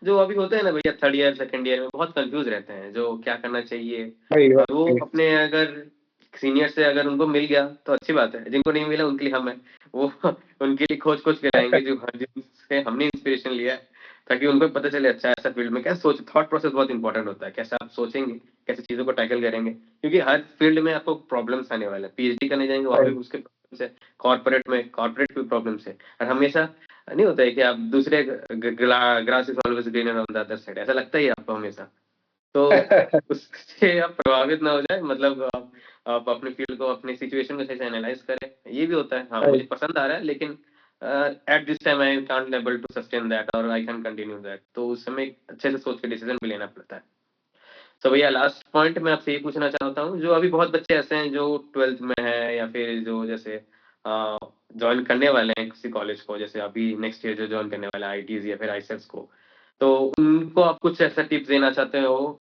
[SPEAKER 3] जो अभी होते हैं ना भैया 3rd ईयर 2nd ईयर में बहुत कंफ्यूज रहते हैं जो क्या करना चाहिए. और वो अपने अगर सीनियर से अगर उनको मिल गया तो अच्छी बात है, जिनको नहीं मिला उनके लिए हम है वो उनके लिए खोज के लाएंगे जो जिनसे हमने इंस्पिरेशन लिया है, ताकि उनको पता चले अच्छा ऐसा फील्ड में क्या सोच. थॉट प्रोसेस बहुत इंपॉर्टेंट होता है, कैसे आप सोचेंगे, कैसे चीजों को टैकल करेंगे, क्योंकि हर फील्ड में आपको प्रॉब्लम्स आने वाले हैं. पीएचडी करने जाएंगे वहाँ भी उसके प्रॉब्लम्स है, कॉर्पोरेट भी प्रॉब्लम्स है. और हमेशा नहीं होता है कि आप दूसरे grass is always greener on the other side, ऐसा लगता ही है आपको हमेशा. तो उससे आप प्रभावित ना हो जाए, मतलब आप अपने फील्ड को, अपने सिचुएशन को सही से एनालाइज करें. ये भी होता है, हाँ मुझे पसंद आ रहा है लेकिन at this time I can't able to sustain that or I can continue that. तो उस समय अच्छे से सोच के डिसीजन भी लेना पड़ता है. तो भैया लास्ट पॉइंट मैं आपसे ये पूछना चाहता हूँ, जो अभी बहुत बच्चे ऐसे हैं जो 12th में है या फिर जो जैसे ज्वाइन करने वाले हैं किसी कॉलेज को, जैसे अभी नेक्स्ट ईयर जो ज्वाइन करने वाले हैं आईटीज या फिर आईसेट्स को, तो उनको आप कुछ ऐसा टिप्स देना चाहते हो,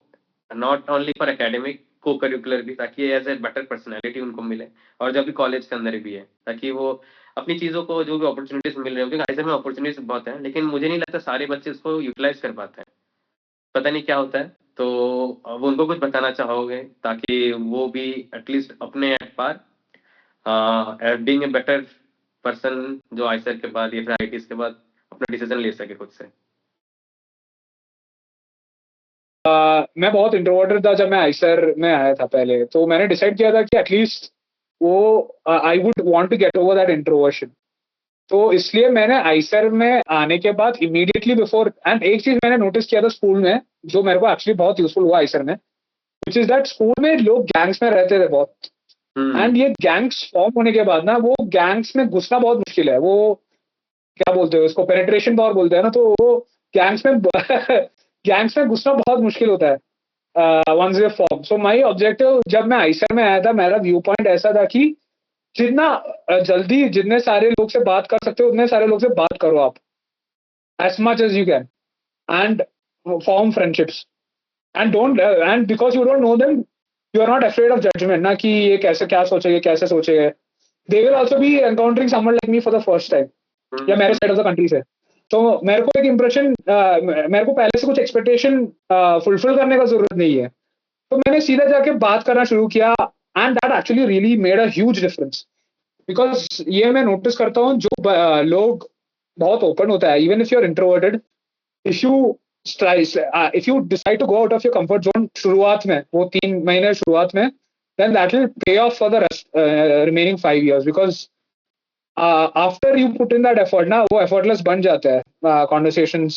[SPEAKER 3] नॉट ओनली फॉर एकेडमिक, को करिकुलर भी, ताकि एज ए बेटर पर्सनैलिटी उनको मिले, और जब भी कॉलेज के अंदर भी है, ताकि वो अपनी चीज़ों को, जो भी अपॉर्चुनिटीज मिल रही है, क्योंकि आईसेट में अपॉर्चुनिटीज बहुत हैं, लेकिन मुझे नहीं लगता सारे बच्चे इसको यूटिलाइज कर पाते हैं, पता नहीं क्या होता है। तो अब उनको कुछ बताना चाहोगे ताकि वो भी एटलीस्ट अपने at par being a better person, जो आईसेट के बाद या फिर आईटीज के बाद अपना डिसीजन ले सके खुद से?
[SPEAKER 2] मैं बहुत इंट्रोवर्टेड था जब मैं आईसर में आया था पहले, तो मैंने डिसाइड किया था कि एटलीस्ट वो I would want to get over that introversion. तो इसलिए मैंने आईसर में आने के बाद इमीडिएटली बिफोर, एंड एक चीज मैंने नोटिस किया था स्कूल में जो मेरे को एक्चुअली बहुत यूजफुल हुआ आईसर में, विच इज दैट स्कूल में लोग गैंग्स में रहते थे बहुत, एंड ये गैंग्स फॉर्म होने के बाद ना, वो गैंग्स में घुसना बहुत मुश्किल है। वो क्या बोलते हैं उसको, पेनिट्रेशन पावर बोलते हैं ना, तो वो गैंग्स में गैंग्स में घुसना बहुत मुश्किल होता है once you form. So my objective जब मैं आईसर में आया था, मेरा व्यू पॉइंट ऐसा था कि जितना जल्दी जितने सारे लोग से बात कर सकते हो उतने सारे लोग से बात करो आप, as much as you can, and form friendships, and don't and because you don't know them, you are not afraid of judgment ना, कि ये कैसे क्या सोचेंगे कैसे सोचेंगे। they will also be encountering someone like me for the first time, या मेरे साइड ऑफ द कंट्री से। तो मेरे को एक इम्प्रेशन, मेरे को पहले से कुछ एक्सपेक्टेशन फुलफिल करने का जरूरत नहीं है, तो मैंने सीधा जाके बात करना शुरू किया, and that actually really made a huge difference. Because ये मैं नोटिस करता हूँ जो लोग बहुत ओपन होता है, even if you are introverted, if you if you decide to go out of your comfort zone शुरुआत में, वो 3 महीने शुरुआत में, then that will pay off for the remaining 5 years, because after you put in that effort ना, वो effortless बन जाता है कॉन्वर्सेशंस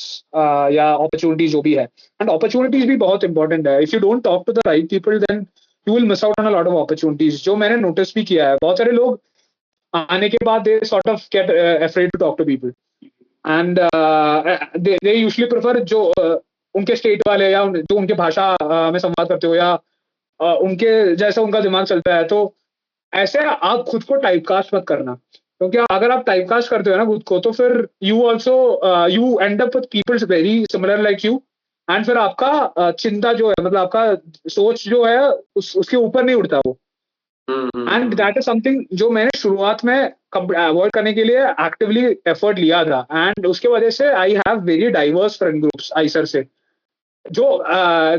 [SPEAKER 2] या अपॉर्चुनिटी जो भी है। एंड अपॉर्चुनिटीज भी बहुत इंपॉर्टेंट है। If you don't talk to the right people then you will miss out on a lot of opportunities, जो मैंने नोटिस भी किया है। बहुत सारे लोग आने के बाद they sort of get afraid to talk to people, and they usually prefer जो उनके स्टेट वाले या जो उनके भाषा में संवाद करते हो, या उनके जैसा उनका दिमाग चलता है। तो ऐसे आप खुद को टाइपकास्ट मत करना, क्योंकि अगर आप टाइपकास्ट करते हो ना खुद को, तो फिर you also you end up with peoples very similar like you, and फिर आपका चिंता जो है, मतलब आपका सोच जो है उसके ऊपर नहीं उठता वो। एंड दैट इज समथिंग जो मैंने शुरुआत में अवॉइड करने के लिए एक्टिवली एफर्ट लिया था, एंड उसके वजह से I have very diverse friend groups Eicher से। जो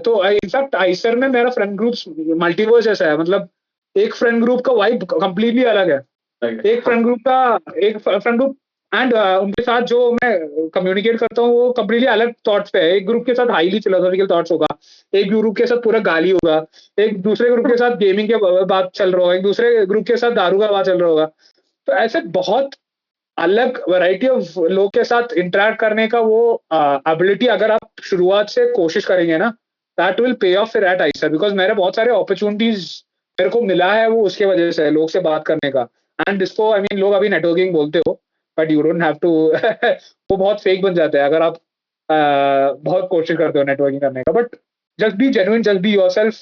[SPEAKER 2] तो इनफैक्ट आईसर में मेरा फ्रेंड ग्रुप्स मल्टीवर्स जैसा है, मतलब एक फ्रेंड ग्रुप का वाइब कंप्लीटली अलग है। एक फ्रेंड ग्रुप एंड उनके साथ जो मैं कम्युनिकेट करता हूँ वो कम्प्लीटली अलग थॉट्स पे है। एक ग्रुप के साथ हाईली फिलोसॉफिकल थॉट्स होगा, एक ग्रुप के साथ पूरा गाली होगा, एक दूसरे ग्रुप के साथ गेमिंग के बात चल रहा होगा, एक दूसरे ग्रुप के साथ दारू का बात चल रहा होगा। तो ऐसे बहुत अलग वैरायटी ऑफ लोग के साथ इंटरेक्ट करने का वो एबिलिटी अगर आप शुरुआत से कोशिश करेंगे ना, that will pay off at IISER. Because मेरे बहुत सारे अपॉर्चुनिटीज मेरे को मिला है वो उसके वजह से, लोग से बात करने का। एंड इसको आई मीन लोग अभी नेटवर्किंग बोलते हो, but you don't have to वो बहुत फेक बन जाता है अगर आप बहुत कोशिश करते हो नेटवर्किंग करने का। But just be genuine, just be yourself,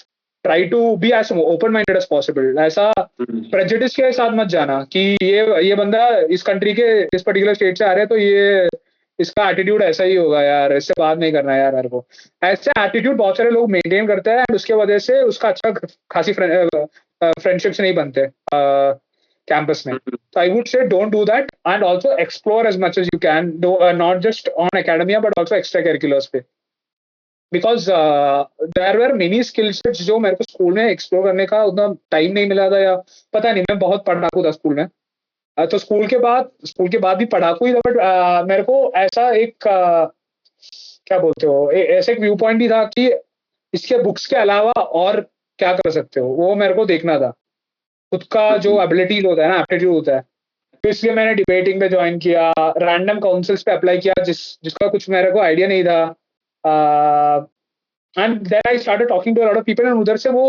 [SPEAKER 2] try to be as open minded as possible. ऐसा प्रेजुडिस के साथ मत जाना कि ये बंदा इस कंट्री के इस पर्टिकुलर स्टेट से आ रहा है तो ये इसका एटीट्यूड ऐसा ही होगा यार, इससे बात नहीं करना यार मेरे को। ऐसे एटीट्यूड बहुत सारे लोग मेंटेन करते हैं, एंड उसके वजह से उसका अच्छा खासी फ्रेंडशिप्स नहीं बनते कैंपस में। So I would say don't do that, and also explore as much as you can, not just on academia but also extracurriculars पे, because there were many skill sets जो मेरे को स्कूल में explore करने का उतना time नहीं मिला था, या पता नहीं, मैं बहुत पढ़ाकू था स्कूल में। तो स्कूल के बाद भी पढ़ाकू ही था, बट मेरे को ऐसा एक क्या बोलते हो, ऐसे एक व्यू पॉइंट भी था कि इसके बुक्स के अलावा और क्या कर सकते हो, वो मेरे को देखना था। खुद का जो एबिलिटीज होता है ना, एप्टीट्यूड होता है। तो इसलिए मैंने डिबेटिंग पे ज्वाइन किया, रैंडम काउंसिल्स पे अप्लाई किया जिसका कुछ मेरे को आइडिया नहीं था, and then I started talking to a lot of people, and उधर से वो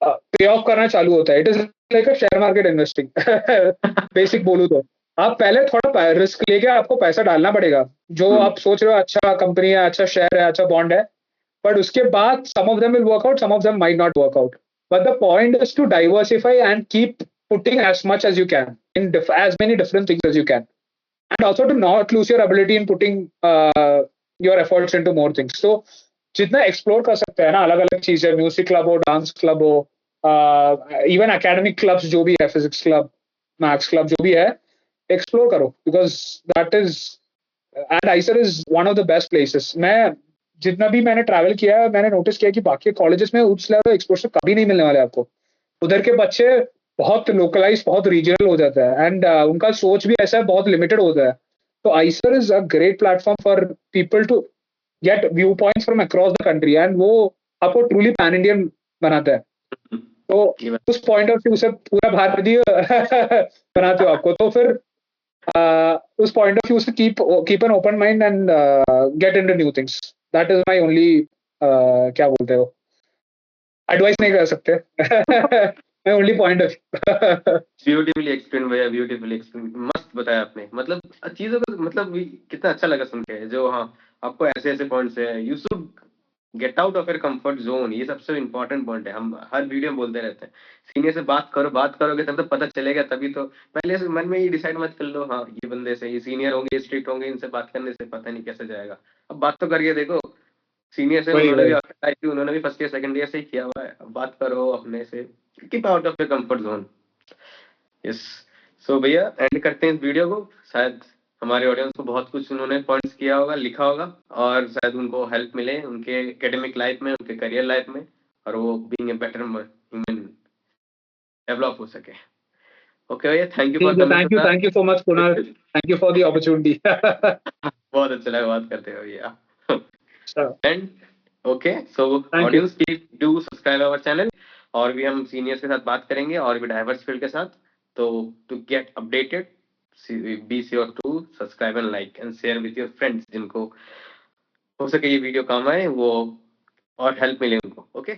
[SPEAKER 2] पे ऑफ करना चालू होता है। It is like a share market investing basic बोलूं तो। आप पहले थोड़ा रिस्क लेके आपको पैसा डालना पड़ेगा, जो आप सोच रहे हो अच्छा कंपनी है, अच्छा शेयर है, अच्छा बॉन्ड है, बट उसके बाद some of them will work out, some of them might not work out. But the point is to diversify and keep putting as much as you can in as many different things as you can, and also to not lose your ability in putting your efforts into more things. So जितना explore कर सकते हैं ना, अलग अलग चीजें, music club हो, dance club हो, इवन एकेडमिक क्लब्स जो भी है, फिजिक्स क्लब, मैथ्स क्लब जो भी है, एक्सप्लोर करो, because that is, and Eicher is one of the best places. मैं जितना भी मैंने ट्रैवल किया है, मैंने नोटिस किया कि बाकी कॉलेजेस में उस लेवल एक्सपोजर कभी नहीं मिलने वाले आपको. उधर के बच्चे बहुत लोकलाइज, बहुत रीजनल हो जाता है, एंड उनका सोच भी ऐसा बहुत लिमिटेड होता है. तो IISER is a great platform for people to get view points from across the country, and वो आपको ट्रूली पैन इंडियन बनाता है. तो उस पॉइंट ऑफ व्यू से पूरा भारतीय बनाते हो आपको. तो फिर उस पॉइंट ऑफ व्यू से keep an open mind and get into new things. That is my only, क्या बोलते हो, एडवाइस नहीं कर सकते. मैं only point of
[SPEAKER 3] beautifully explain भैया, ब्यूटीफुली एक्सप्लेन, मस्त बताया आपने. मतलब चीजों को मतलब कितना अच्छा लगा सुन के. जो हाँ आपको ऐसे ऐसे पॉइंट्स है, you should get out of your comfort zone. ये सबसे इम्पोर्टेंट पॉइंट है. हम हर वीडियो में बोलते रहते हैं, सीनियर से बात करो, बात करोगे तब तो पता चलेगा. तभी तो पहले से मन में ये डिसाइड मत कर लो, हाँ ये बंदे से, ये सीनियर होंगे, स्ट्रिक्ट होंगे, इनसे बात करने से पता नहीं कैसे जाएगा. अब बात तो करके देखो, सीनियर से उन्होंने भी आफ्टर थी, उन्होंने भी फर्स्ट ईयर सेकंड ईयर से ही किया हुआ है. अब बात करो अपने से, keep out of your comfort zone. Yes. So भैया एंड करते हैं इस वीडियो को. शायद हमारे ऑडियंस को बहुत कुछ उन्होंने पॉइंट्स किया होगा, लिखा होगा, और शायद उनको हेल्प मिले उनके एकेडमिक लाइफ में, उनके करियर लाइफ में, और वो being a better human develop हो सके. ओके भैया, thank you for coming.
[SPEAKER 2] Thank you so much Kunal, thank you for the opportunity.
[SPEAKER 3] बहुत अच्छा लगा बात करते हुए भैया. And okay, so audience please do subscribe our channel. और भी हम सीनियर्स के साथ बात करेंगे, और भी डाइवर्स फील्ड के साथ. तो to get updated, be sure to subscribe and like and share with your friends, जिनको हो सके ये वीडियो काम आए वो और हेल्प मिले उनको. ओके.